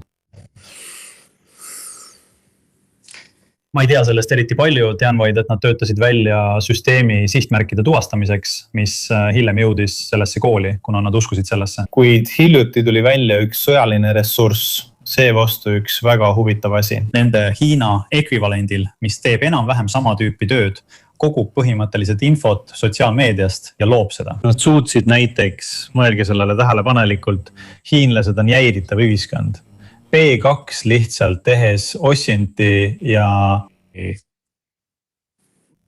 Ma ei tea sellest eriti palju, tean vaid, et nad töötasid välja süsteemi sihtmärkide tuvastamiseks, mis hiljem jõudis sellesse kooli, kuna nad uskusid sellesse. Kuid hiljuti tuli välja üks sõjaline ressurss, seevastu üks väga huvitav asi. Nende Hiina ekvivalendil, mis teeb enam-vähem sama tüüpi tööd, kogub põhimõtteliselt infot sotsiaalmeediast ja loob seda. Nad suutsid näiteks, mõelge sellele tähelepanelikult, hiinlased on jäiritav ühiskond. B2 lihtsalt tehes Ossinti ja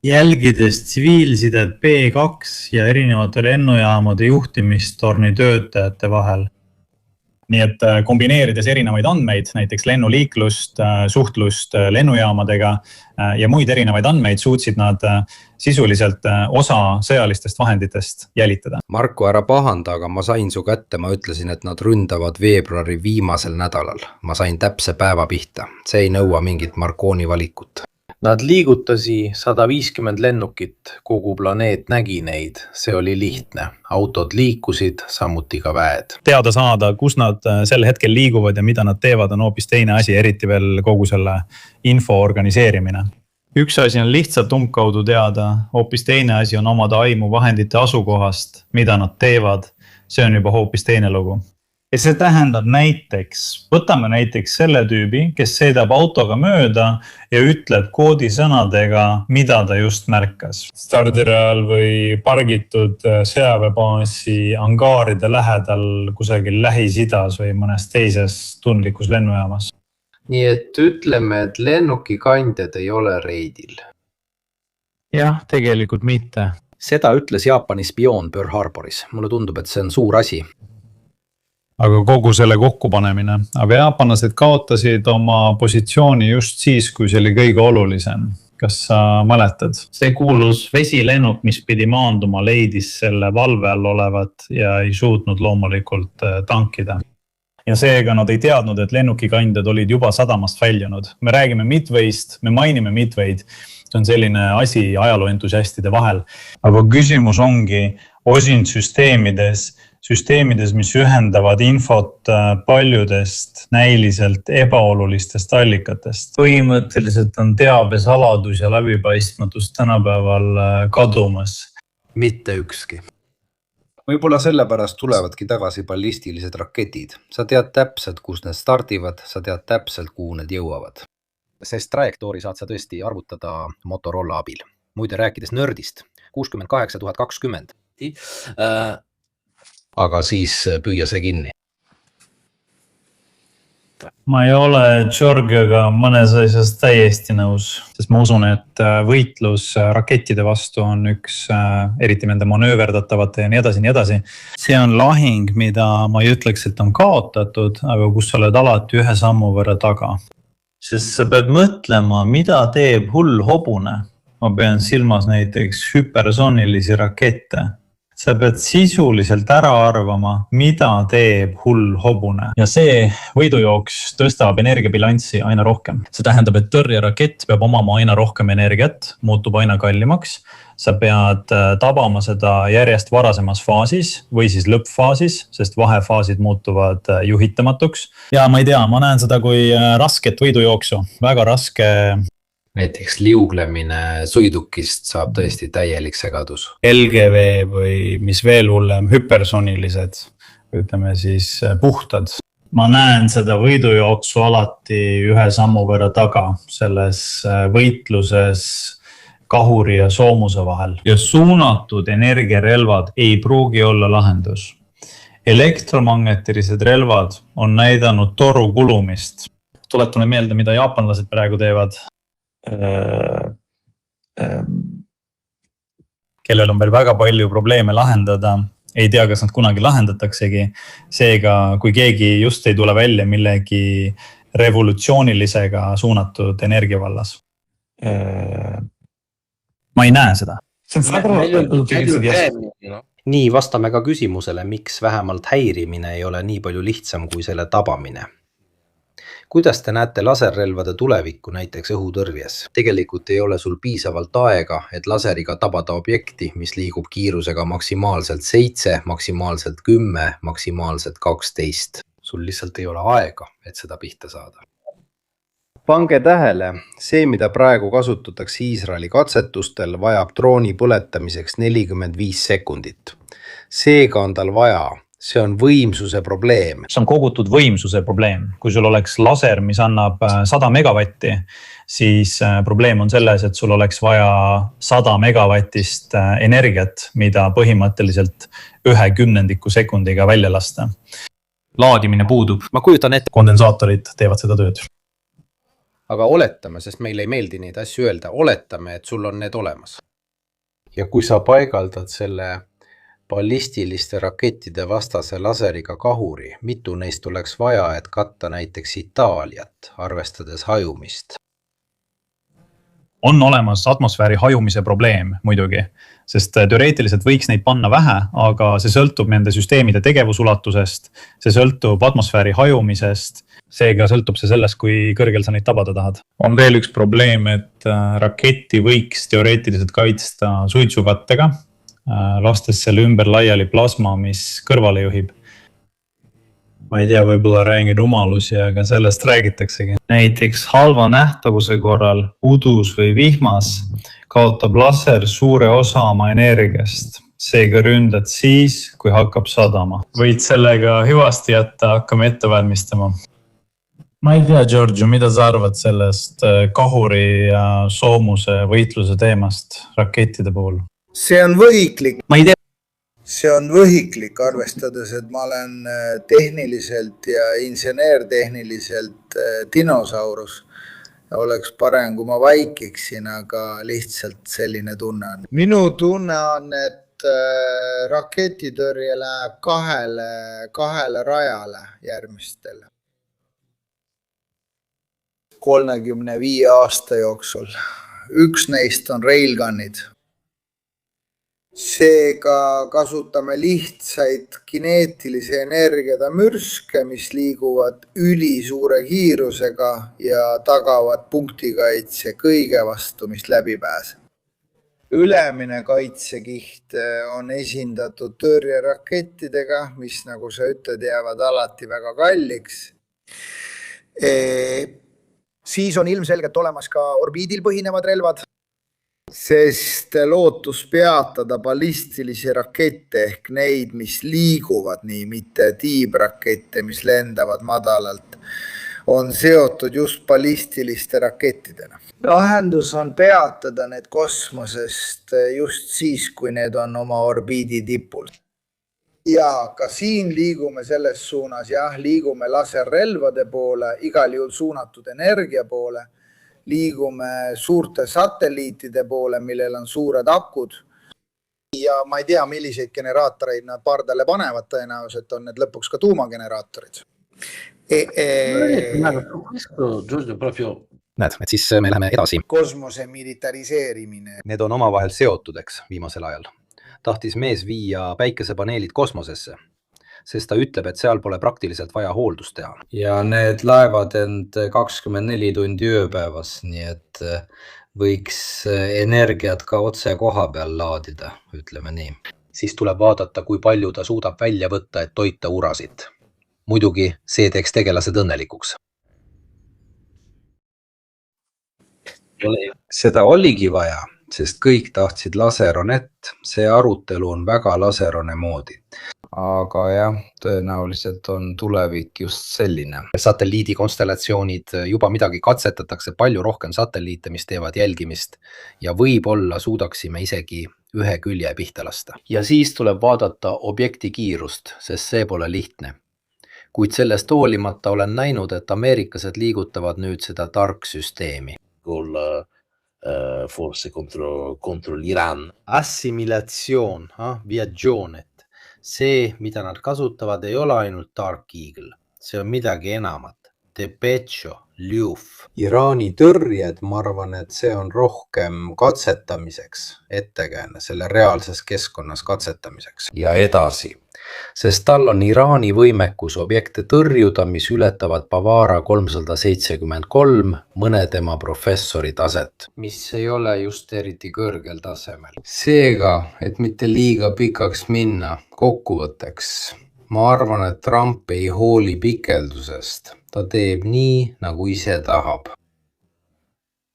jälgides tsiviilsidet B2 ja erinevate lennujaamade juhtimistorni töötajate vahel. Nii et kombineerides erinevaid andmeid, näiteks lennuliiklust, suhtlust lennujaamadega ja muid erinevaid andmeid suutsid nad sisuliselt osa sõjalistest vahenditest jälitada. Marko, ära pahanda, aga ma sain su kätte, ma ütlesin, et nad ründavad veebruari viimasel nädalal. Ma sain täpse päeva pihta. See ei nõua mingit Marconi valikut. Nad liigutasi 150 lennukit, kogu planeet nägi neid, see oli lihtne. Autod liikusid, samuti ka väed. Teada saada, kus nad sel hetkel liiguvad ja mida nad teevad, on hoopis teine asi, eriti veel kogu selle info organiseerimine. Üks asi on lihtsalt umbkaudu teada, hoopis teine asi on omada aimu vahendite asukohast, mida nad teevad, see on juba hoopis teine lugu. Ja see tähendab näiteks, võtame näiteks selle tüübi, kes sõidab autoga mööda ja ütleb koodisõnadega, mida ta just märkas. Stardiral või pargitud sõjaväebaasi angaaride lähedal kusagil Lähis-Idas või mõnes teises tundlikus lennujaamas. Nii et ütleme, et lennukikandjad ei ole reidil. Jah, tegelikult mitte. Seda ütles Jaapani spioon Pearl Harboris. Mulle tundub, et see on suur asi. Aga kogu selle kokkupanemine. Aga jaapanlased kaotasid oma positsiooni just siis, kui see oli kõige olulisem. kas sa mäletad? See kuulus vesilennuk, mis pidi maanduma, leidis selle valve all olevat ja ei suutnud loomulikult tankida. Ja seega nad ei teadnud, et lennukikandjad olid juba sadamast väljunud. Me räägime Midway'st, me mainime Midway'd. See on selline asi ajalooentusiastide vahel. Aga küsimus ongi osindsüsteemides, mis ühendavad infot paljudest näiliselt ebaolulistest allikatest. Põhimõtteliselt on teabesaladus ja läbipaistmatus tänapäeval kadumas. Mitte ükski. Võib-olla sellepärast tulevadki tagasi ballistilised raketid. Sa tead täpselt, kus need startivad, sa tead täpselt, kuhu need jõuavad. Sest trajektoori saad sa tõesti arvutada Motorola abil. Muide rääkides nördist, 68020. Aga siis püüa see kinni. Ma ei ole Georgiaga mõnes asjas täiesti nõus, sest ma usun, et võitlus rakettide vastu on üks eriti nende manööverdatavate ja nii edasi. See on lahing, mida ma ei ütleks, et on kaotatud, aga kus sa oled alati ühe sammu võrra taga. Sest sa pead mõtlema, mida teeb hull hobune. Ma pean silmas näiteks hüpersoonilisi rakette. Sa pead sisuliselt ära arvama, mida teeb hull hobune. Ja see võidujooks tõstab energiabilanssi aina rohkem. See tähendab, et tõrjerakett peab omama aina rohkem energiat, muutub aina kallimaks. Sa pead tabama seda järjest varasemas faasis või siis lõppfaasis, sest vahefaasid muutuvad juhitamatuks. Ja ma ei tea, ma näen seda kui rasket võidujooksu, väga raske. Näiteks liuglemine sõidukist saab tõesti täielik segadus. LGV või mis veel hullem, hüpersoonilised, ütleme siis puhtad. Ma näen seda võidujooksu alati ühe sammu võrra taga selles võitluses kahuri ja soomuse vahel. Ja suunatud energiarelvad ei pruugi olla lahendus. Elektromagnetilised relvad on näidanud toru kulumist. Tuletame meelde, mida jaapanlased praegu teevad. Kellel on veel väga palju probleeme lahendada, ei tea, kas nad kunagi lahendataksegi. Seega, kui keegi just ei tule välja millegi revolutsioonilisega suunatud energiavallas. Ma ei näe seda. Nii vastame ka küsimusele, miks vähemalt häirimine ei ole nii palju lihtsam kui selle tabamine. Kuidas te näete laserrelvade tulevikku näiteks õhutõrjes? Tegelikult ei ole sul piisavalt aega, et laseriga tabada objekti, mis liigub kiirusega maksimaalselt 7, maksimaalselt 10, maksimaalselt 12. Sul lihtsalt ei ole aega, et seda pihta saada. Pange tähele, see, mida praegu kasutatakse Iisraeli katsetustel, vajab drooni põletamiseks 45 sekundit. Seega on tal vaja. See on võimsuse probleem. See on kogutud võimsuse probleem. Kui sul oleks laser, mis annab 100 megavatti, siis probleem on selles, et sul oleks vaja 100 megavatist energiat, mida põhimõtteliselt 1/10 sekundiga välja lasta. Laadimine puudub. Ma kujutan ette. Kondensaatorid teevad seda tööd. Aga oletame, sest meile ei meeldi neid asju öelda, oletame, et sul on need olemas. Ja kui sa paigaldad selle ballistiliste rakettide vastase laseriga kahuri, mitu neist oleks vaja, et katta näiteks Itaaliat, arvestades hajumist? On olemas atmosfääri hajumise probleem muidugi, sest teoreetiliselt võiks neid panna vähe, aga see sõltub nende süsteemide tegevusulatusest, see sõltub atmosfääri hajumisest, seega sõltub see sellest, kui kõrgel sa neid tabada tahad. On veel üks probleem, et raketti võiks teoreetiliselt kaitsta suitsukattega, lastes selle ümber laiali plasma, mis kõrvale juhib. Ma ei tea, võib-olla räägin rumalusi, aga sellest räägitaksegi. Näiteks halva nähtavuse korral, udus või vihmas, kaotab laser suure osa oma energiast. Seega ründad siis, kui hakkab sadama. Võid sellega hüvasti jätta, hakkame ette valmistama. Ma ei tea, Giorgio, mida sa arvad sellest kahuri ja soomuse võitluse teemast rakettide puhul? See on võhiklik. Ma ei tea. See on võhiklik, arvestades, et ma olen tehniliselt ja inseneertehniliselt dinosaurus. Oleks parem, kui ma vaikiksin, aga lihtsalt selline tunne on. Minu tunne on, et raketitõrje läheb kahele rajale järgmistel 35 aasta jooksul. üks neist on railgunid. Seega kasutame lihtsaid kineetilise energiada mürske, mis liiguvad ülisuure kiirusega ja tagavad punktikaitse kõige vastu, mis läbi pääseb. Ülemine kaitsekiht on esindatud tõrjerakettidega, mis nagu sa ütled, jäävad alati väga kalliks. Siis on ilmselgelt olemas ka orbiidil põhinevad relvad, sest lootus peatada ballistilisi rakette ehk neid, mis liiguvad nii, mitte tiibrakette, mis lendavad madalalt, on seotud just ballistiliste rakettidena. Lahendus on peatada need kosmosest just siis, kui need on oma orbiidi tipul. Ja ka siin liigume selles suunas, liigume laserrelvade poole, igal juhul suunatud energia poole, liigume suurte satelliitide poole, millel on suured akud. Ja ma ei tea, milliseid generaatoreid nad pardale panevad, tõenäoliselt on need lõpuks ka tuumageneraatorid. Näed, et siis me läheme edasi. Kosmose militariseerimine. Need on omavahel seotud, eks, viimasel ajal. Tahtis mees viia päikesepaneelid kosmosesse, sest ta ütleb, et seal pole praktiliselt vaja hooldust teha. Ja need laevad end 24 tundi ööpäevas, nii et võiks energiat ka otse koha peal laadida, ütleme nii. Siis tuleb vaadata, kui palju ta suudab välja võtta, et toita urasid. Muidugi see teeks tegelased õnnelikuks. Seda oligi vaja, sest kõik tahtsid laseronett. See arutelu on väga laserone moodi. Aga jah, tõenäoliselt on tulevik just selline. Satelliidikonstellatsioonid juba midagi katsetatakse, palju rohkem satelliite, mis teevad jälgimist ja võib-olla suudaksime isegi ühe külje pihta lasta. Ja siis tuleb vaadata objekti kiirust, sest see pole lihtne. Kuid sellest hoolimata olen näinud, et ameeriklased liigutavad nüüd seda tarksüsteemi. Forse contro l'Iran. Assimilatsioon, viagionet. See, mida nad kasutavad, ei ole ainult Dark Eagle. See on midagi enamat. Depecho, Ljuf. Iraani tõrjed, ma arvan, et see on rohkem katsetamiseks, ettekääne selle reaalses keskkonnas katsetamiseks. Ja edasi. Sest tal on Iraani võimekus objekte tõrjuda, mis ületavad Bavara 373 mõne tema professori taset. Mis ei ole just eriti kõrgel tasemel. Seega, et mitte liiga pikaks minna, kokkuvõtteks. Ma arvan, et Trump ei hooli pikeldusest. Ta teeb nii, nagu ise tahab.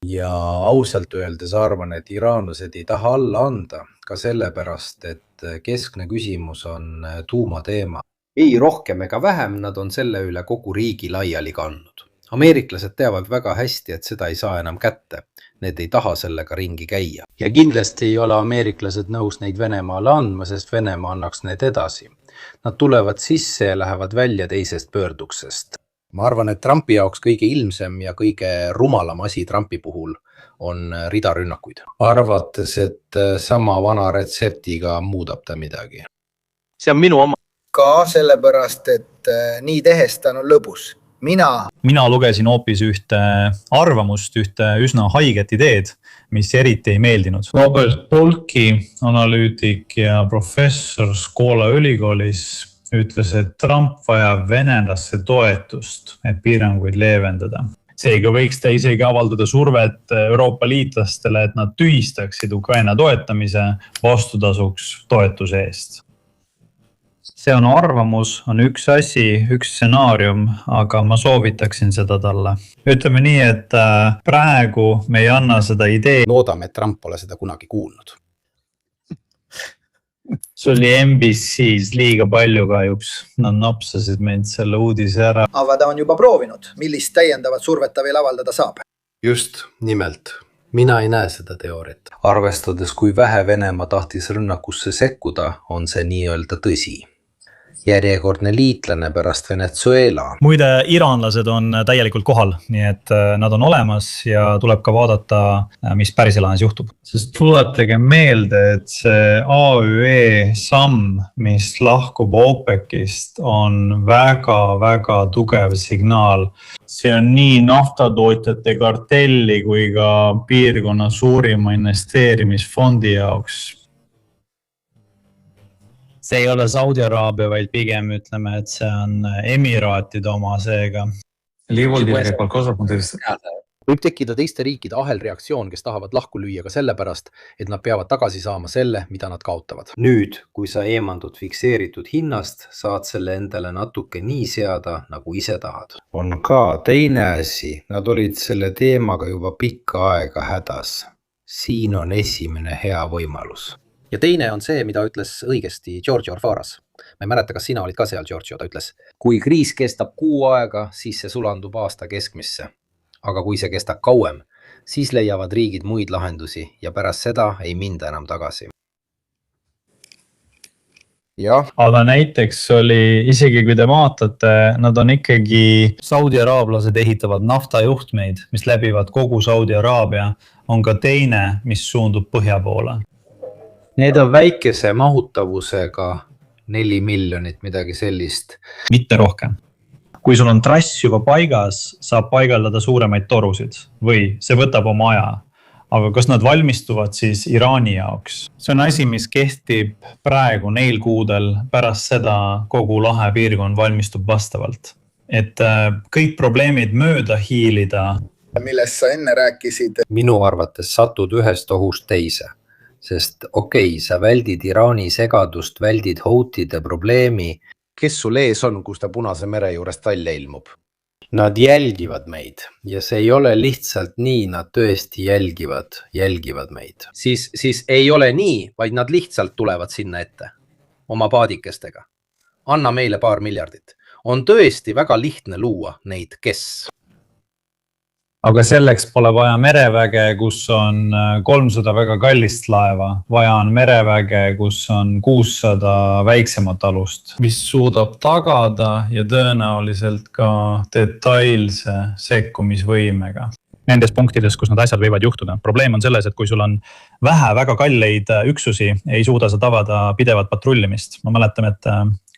Ja ausalt öeldes arvan, et iraanlased ei taha alla anda, ka sellepärast, et keskne küsimus on tuumateema. Ei rohkem ega vähem, nad on selle üle kogu riigi laiali kandnud. Ameeriklased teavad väga hästi, et seda ei saa enam kätte. Need ei taha sellega ringi käia. Ja kindlasti ei ole ameeriklased nõus neid Venemaale andma, sest Venemaa annaks need edasi. Nad tulevad sisse ja lähevad välja teisest pöörduksest. Ma arvan, et Trumpi jaoks kõige ilmsem ja kõige rumalam asi Trumpi puhul on ridarünnakuid. Arvates, et sama vana retseptiga muudab ta midagi. See on minu oma. Ka sellepärast, et nii tehes ta on lõbus. Mina lugesin hoopis ühte arvamust, ühte üsna haiget ideed, mis eriti ei meeldinud. Robert Polki, analüütik ja professor Scola ülikoolis ütles, et Trump vajab venelaste toetust, et piiranguid leevendada. Seega võiks ta isegi avaldada survet Euroopa liitlastele, et nad tühistaksid Ukraina toetamise vastutasuks toetuse eest. See on arvamus, on üks asi, üks stsenaarium, aga ma soovitaksin seda talle. Ütleme nii, et praegu me ei anna seda idee. Loodame, et Trump pole seda kunagi kuulnud. See oli NBC-s liiga palju kahjuks. Nad napsasid meid selle uudise ära. Aga ta on juba proovinud, millist täiendavat survet ta veel avaldada saab. Just, nimelt. Mina ei näe seda teooriat. Arvestades, kui vähe Venemaa tahtis rünnakusse sekkuda, on see nii-öelda tõsi. järjekordne liitlane pärast Venezuela. Muide, iraanlased on täielikult kohal, nii et nad on olemas ja tuleb ka vaadata, mis Pärsia-lahes juhtub. Sest tuletage meelde, et see AÜE samm, mis lahkub OPEC-ist, on väga-väga tugev signaal. See on nii naftatootjate kartelli kui ka piirkonna suurima investeerimisfondi jaoks. See ei ole Saudi Araabia, vaid pigem ütleme, et see on Emiraatide oma seega. Võib tekkida teiste riikide ahelreaktsioon, kes tahavad lahku lüüa ka sellepärast, et nad peavad tagasi saama selle, mida nad kaotavad. Nüüd, kui sa eemandud fikseeritud hinnast, saad selle endale natuke nii seada, nagu ise tahad. On ka teine asi, nad olid selle teemaga juba pikka aega hädas. Siin on esimene hea võimalus. Ja teine on see, mida ütles õigesti Giorgio Alfaras. Ma ei mäleta, kas sina olid ka seal, Giorgio, ta ütles. Kui kriis kestab 6 aega, siis see sulandub aasta keskmisse. Aga kui see kestab kauem, siis leiavad riigid muid lahendusi ja pärast seda ei minda enam tagasi. Jah. Aga näiteks oli, isegi kui te vaatate, nad on ikkagi Saudi araablased ehitavad naftajuhtmeid, mis läbivad kogu Saudi Araabia, on ka teine, mis suundub põhja poole. Need on väikese mahutavusega 4 miljonit, midagi sellist. Mitte rohkem. Kui sul on trass juba paigas, saab paigaldada suuremaid torusid või see võtab oma aja. Aga kas nad valmistuvad siis Iraani jaoks? See on asi, mis kehtib praegu neil kuudel, pärast seda kogu lahe piirkond valmistub vastavalt. Et kõik probleemid mööda hiilida. Millest sa enne rääkisid? Minu arvates satud ühest ohust teise. Sest okei, sa väldid Iraani segadust, väldid Houtide probleemi. Kes sul ees on, kus ta Punase mere juurest välja ilmub? Nad jälgivad meid ja see ei ole lihtsalt nii, nad tõesti jälgivad meid. Siis ei ole nii, vaid nad lihtsalt tulevad sinna ette oma paadikestega. Anna meile 2 miljardit. On tõesti väga lihtne luua neid, kes. Aga selleks pole vaja mereväge, kus on 300 väga kallist laeva. Vaja on mereväge, kus on 600 väiksemat alust, mis suudab tagada ja tõenäoliselt ka detailse sekkumisvõimega. Nendes punktides, kus need asjad võivad juhtuda. Probleem on selles, et kui sul on vähe väga kalleid üksusi, ei suuda sa tavada pidevat patrullimist. Ma mäletan, et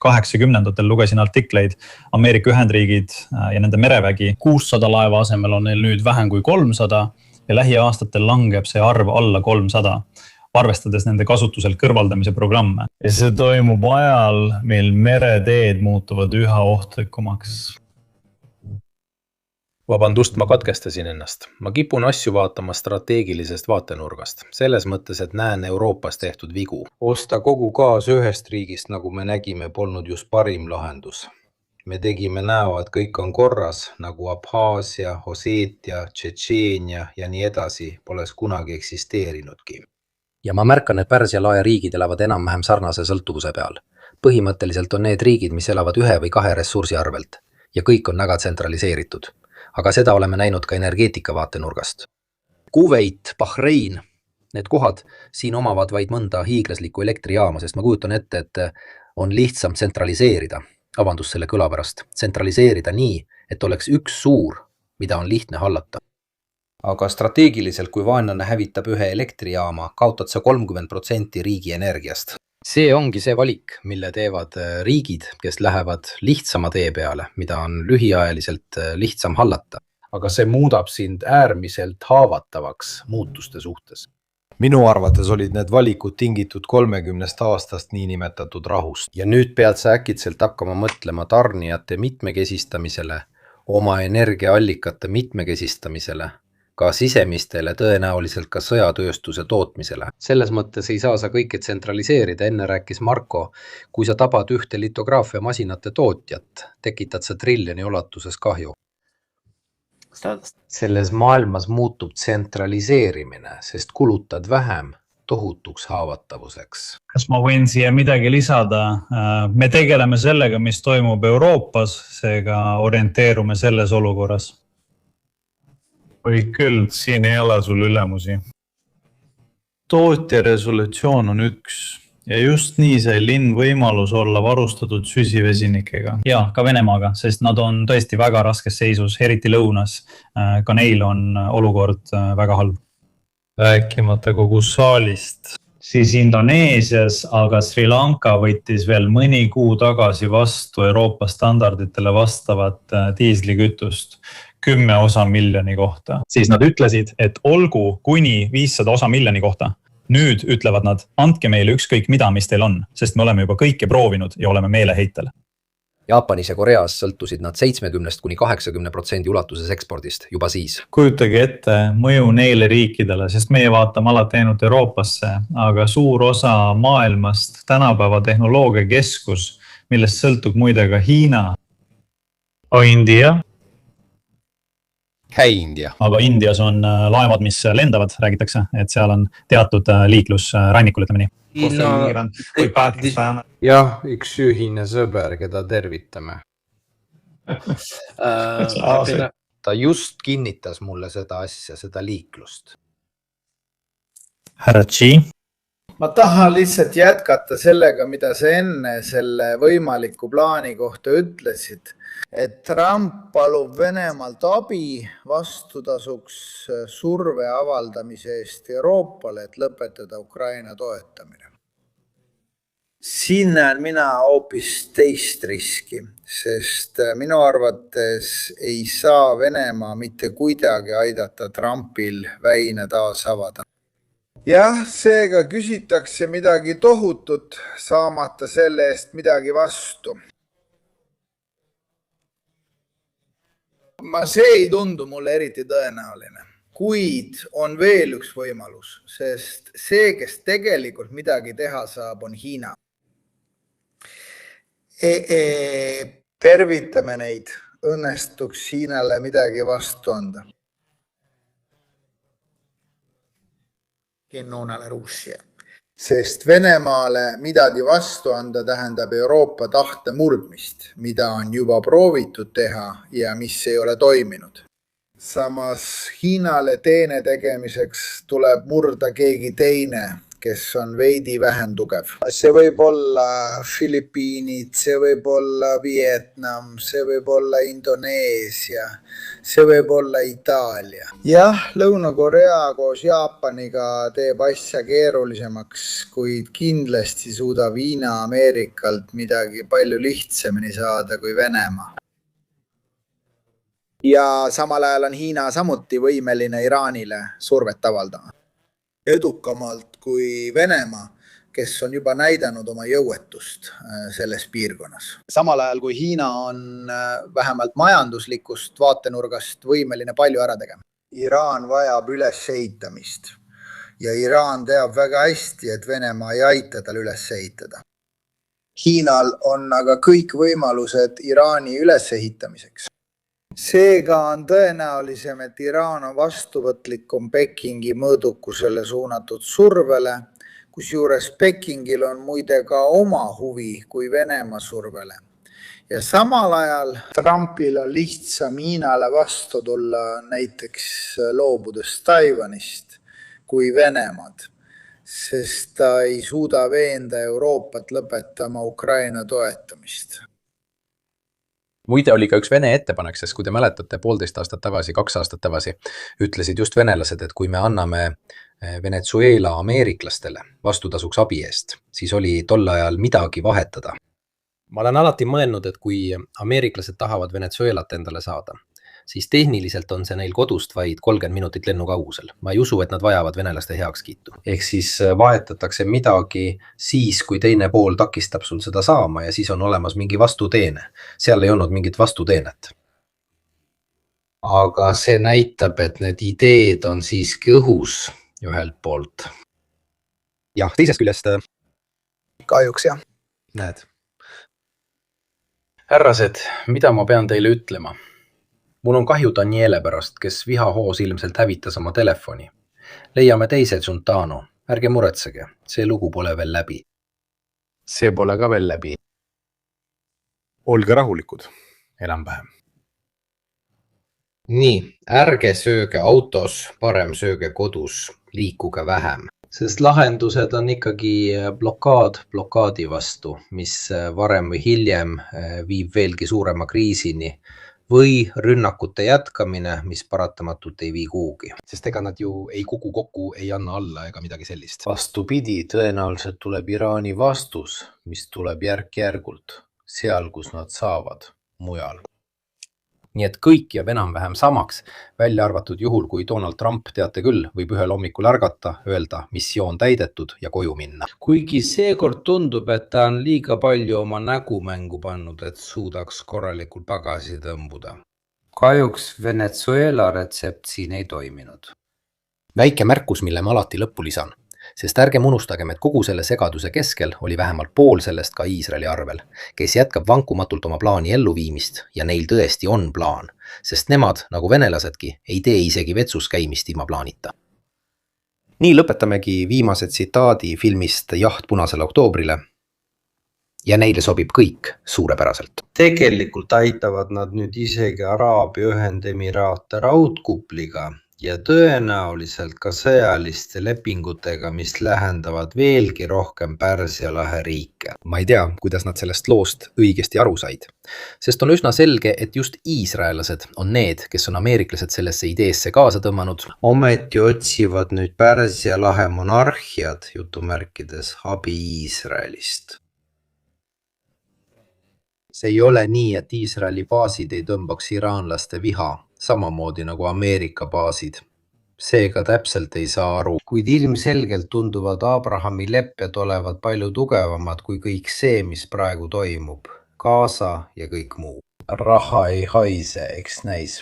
80-ndatel lugesin artikleid Ameerika Ühendriigid ja nende merevägi. 600 laeva asemel on neil nüüd vähem kui 300 ja lähiaastatel langeb see arv alla 300, arvestades nende kasutuselt kõrvaldamise programme. Ja see toimub ajal, mil mereteed muutuvad üha ohtlikumaks. Vabandust, ma katkestasin ennast. Ma kipun asju vaatama strateegilisest vaatenurgast. Selles mõttes, et näen Euroopas tehtud vigu. Osta kogu gaas ühest riigist, nagu me nägime, polnud just parim lahendus. Me tegime näo, et kõik on korras, nagu Abhaasia, Oseetia, Tšetšeenia ja nii edasi poles kunagi eksisteerinudki. Ja ma märkan, et Pärsia lae riigid elavad enam-vähem sarnase sõltuvuse peal. Põhimõtteliselt on need riigid, mis elavad 1 või 2 ressursi arvelt. Ja kõik on väga tsentraliseeritud. Aga seda oleme näinud ka energeetika vaatenurgast. Kuveit, Bahrein, need kohad siin omavad vaid mõnda hiiglaslikku elektrijaama, sest ma kujutan ette, et on lihtsam tsentraliseerida, selle kõla pärast, tsentraliseerida nii, et oleks üks suur, mida on lihtne hallata. Aga strateegiliselt, kui vaenlane hävitab ühe elektrijaama, kaotad sa 30% riigi energiast. See ongi see valik, mille teevad riigid, kes lähevad lihtsama tee peale, mida on lühiajaliselt lihtsam hallata. Aga see muudab sind äärmiselt haavatavaks muutuste suhtes. Minu arvates olid need valikud tingitud 30 aastast niinimetatud rahust. Ja nüüd pead sa äkitselt hakkama mõtlema tarnijate mitmekesistamisele, oma energiaallikate mitmekesistamisele, ka sisemistele, tõenäoliselt ka sõjatööstuse tootmisele. Selles mõttes ei saa sa kõike tsentraliseerida, enne rääkis Marko, kui sa tabad ühte litograafia masinate tootjat, tekitad sa triljoni ulatuses kahju. Selles maailmas muutub tsentraliseerimine, sest kulutad vähem tohutuks haavatavuseks. Kas ma võin siia midagi lisada? Me tegeleme sellega, mis toimub Euroopas, seega orienteerume selles olukorras. Või küll, siin ei ole sul ülemusi. Tootja resolutsioon on 1 ja just nii sai linn võimalus olla varustatud süsivesinikega ja ka Venemaaga, sest nad on tõesti väga raskes seisus, eriti lõunas. Ka neil on olukord väga halb. Rääkimata kogu saalist. Siis Indoneesias, aga Sri Lanka võttis veel mõni kuu tagasi vastu Euroopa standarditele vastavat diislikütust 10 osa miljoni kohta. Siis nad ütlesid, et olgu kuni 500 osa miljoni kohta. Nüüd ütlevad nad, andke meile ükskõik mida, mis teil on, sest me oleme juba kõike proovinud ja oleme meeleheitel. Jaapanis ja Koreas sõltusid nad 70% kuni 80% ulatuses ekspordist juba siis. Kujutage ette mõju neile riikidele, sest meie vaatame alati ainult Euroopasse, aga suur osa maailmast tänapäeva tehnoloogia keskus, millest sõltub muide ka Hiina. India. India. Aga Indias on laevad, mis lendavad, räägitakse, et seal on teatud liiklus rannikul, ütleme nii. Jah, üks ühine sõber, keda tervitame. Ta just kinnitas mulle seda asja, seda liiklust. Härra G. Ma tahan lihtsalt jätkata sellega, mida sa enne selle võimaliku plaani kohta ütlesid, et Trump palub Venemaalt abi vastutasuks surve avaldamise eest Euroopale, et lõpetada Ukraina toetamine. Siin näen mina hoopis teist riski, sest minu arvates ei saa Venemaa mitte kuidagi aidata Trumpil väine taas avada. Jah, seega küsitakse midagi tohutut, saamata selle eest midagi vastu. See ei tundu mulle eriti tõenäoline, kuid on veel üks võimalus, sest see, kes tegelikult midagi teha saab, on Hiina. Tervitame neid, õnnestuks Hiinale midagi vastu anda. Kennonale Russia. Sest Venemaale midagi vastu anda tähendab Euroopa tahte murdmist, mida on juba proovitud teha ja mis ei ole toiminud. Samas Hiinale teene tegemiseks tuleb murda keegi teine, kes on veidi vähem tugev. See võib olla Filipiinid, see võib olla Vietnam, see võib olla Indoneesia, see võib olla Itaalia. Jah, Lõuna-Korea koos Jaapaniga teeb asja keerulisemaks, kuid kindlasti suudab Hiina Ameerikalt midagi palju lihtsamini saada kui Venemaa. Ja samal ajal on Hiina samuti võimeline Iraanile survet avaldama. Edukamalt kui Venemaa, kes on juba näidanud oma jõuetust selles piirkonnas. Samal ajal kui Hiina on vähemalt majanduslikust vaatenurgast võimeline palju ära tegema. Iraan vajab ülesehitamist ja Iraan teab väga hästi, et Venemaa ei aita tal üles ehitada. Hiinal on aga kõik võimalused Iraani ülesehitamiseks. Seega on tõenäolisem, et Iraan on vastuvõtlikum Pekingi mõõdukusele suunatud survele, kusjuures Pekingil on muide ka oma huvi kui Venemaa survele. Ja samal ajal Trumpil on lihtsam Hiinale vastu tulla näiteks loobudes Taiwanist kui Venemaad, sest ta ei suuda veenda Euroopat lõpetama Ukraina toetamist. Muide oli ka üks Vene ettepanek, sest kui te mäletate 1,5 aastat tagasi, 2 aastat tagasi, ütlesid just venelased, et kui me anname Venezuela ameeriklastele vastutasuks abi eest, siis oli tol ajal midagi vahetada. Ma olen alati mõelnud, et kui ameeriklased tahavad Venezuelat endale saada, siis tehniliselt on see neil kodust vaid 30 minutit lennukaugusel. Ma ei usu, et nad vajavad venelaste heakskiitu. Ehk siis vahetatakse midagi siis, kui teine pool takistab sul seda saama ja siis on olemas mingi vastuteene. Seal ei olnud mingit vastuteenet. Aga see näitab, et need ideed on siiski õhus ühelt poolt. Jah, teisest küljest. Kahjuks jah. Näed. Härrased, mida ma pean teile ütlema? Mul on kahju Daniele pärast, kes vihahoos ilmselt hävitas oma telefoni. Leiame teise Zuntano. Ärge muretsege, see lugu pole veel läbi. See pole ka veel läbi. Olge rahulikud. Enam-vähem. Nii, ärge sööge autos, parem sööge kodus, liikuge vähem. sest lahendused on ikkagi blokaad blokaadi vastu, mis varem või hiljem viib veelgi suurema kriisini või rünnakute jätkamine, mis paratamatult ei vii kuhugi. Sest ega nad ju ei kuku kokku, ei anna alla ega midagi sellist. Vastupidi, tõenäoliselt tuleb Iraani vastus, mis tuleb järk-järgult seal, kus nad saavad mujal. Nii et kõik jääb enam-vähem samaks, välja arvatud juhul, kui Donald Trump, teate küll, võib ühel hommikul ärgata, öelda missioon täidetud ja koju minna. Kuigi seekord tundub, et ta on liiga palju oma nägumängu pannud, et suudaks korralikult tagasi tõmbuda. Kahjuks Venezuela retsept siin ei toiminud. Väike märkus, mille ma alati lõppu lisan. Sest ärgem unustagem, et kogu selle segaduse keskel oli vähemalt pool sellest ka Iisraeli arvel, kes jätkab vankumatult oma plaani elluviimist ja neil tõesti on plaan, sest nemad, nagu venelasedki, ei tee isegi vetsus käimist ilma plaanita. Nii lõpetamegi viimase tsitaadi filmist Jaht punasele oktoobrile. Ja neile sobib kõik suurepäraselt. Tegelikult aitavad nad nüüd isegi Araabia Ühendemiraate raudkupliga ja tõenäoliselt ka sõjaliste lepingutega, mis lähendavad veelgi rohkem Pärsia lahe riike. Ma ei tea, kuidas nad sellest loost õigesti aru said, sest on üsna selge, et just iisraelased on need, kes on ameeriklased sellesse ideesse kaasa tõmmanud. Ometi otsivad nüüd Pärsia lahe monarhiad jutumärkides abi Iisraelist. See ei ole nii, et Iisraeli baasid ei tõmbaks iraanlaste viha, samamoodi nagu Ameerika baasid. Seega täpselt ei saa aru. Kuid ilmselgelt tunduvad Abrahami lepped olevat palju tugevamad kui kõik see, mis praegu toimub. Gaza ja kõik muu. Raha ei haise, eks näis.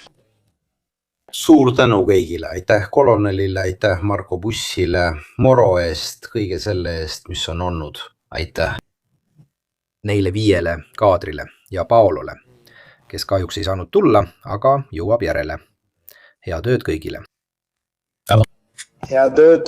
Suur tänu kõigile, aitäh kolonelile, aitäh Marko Bussile, Moro eest, kõige selle eest, mis on olnud. Aitäh. Neile 5 kaadrile ja Paolole, kes kahjuks ei saanud tulla, aga jõuab järele. Head ööd kõigile. Head ööd.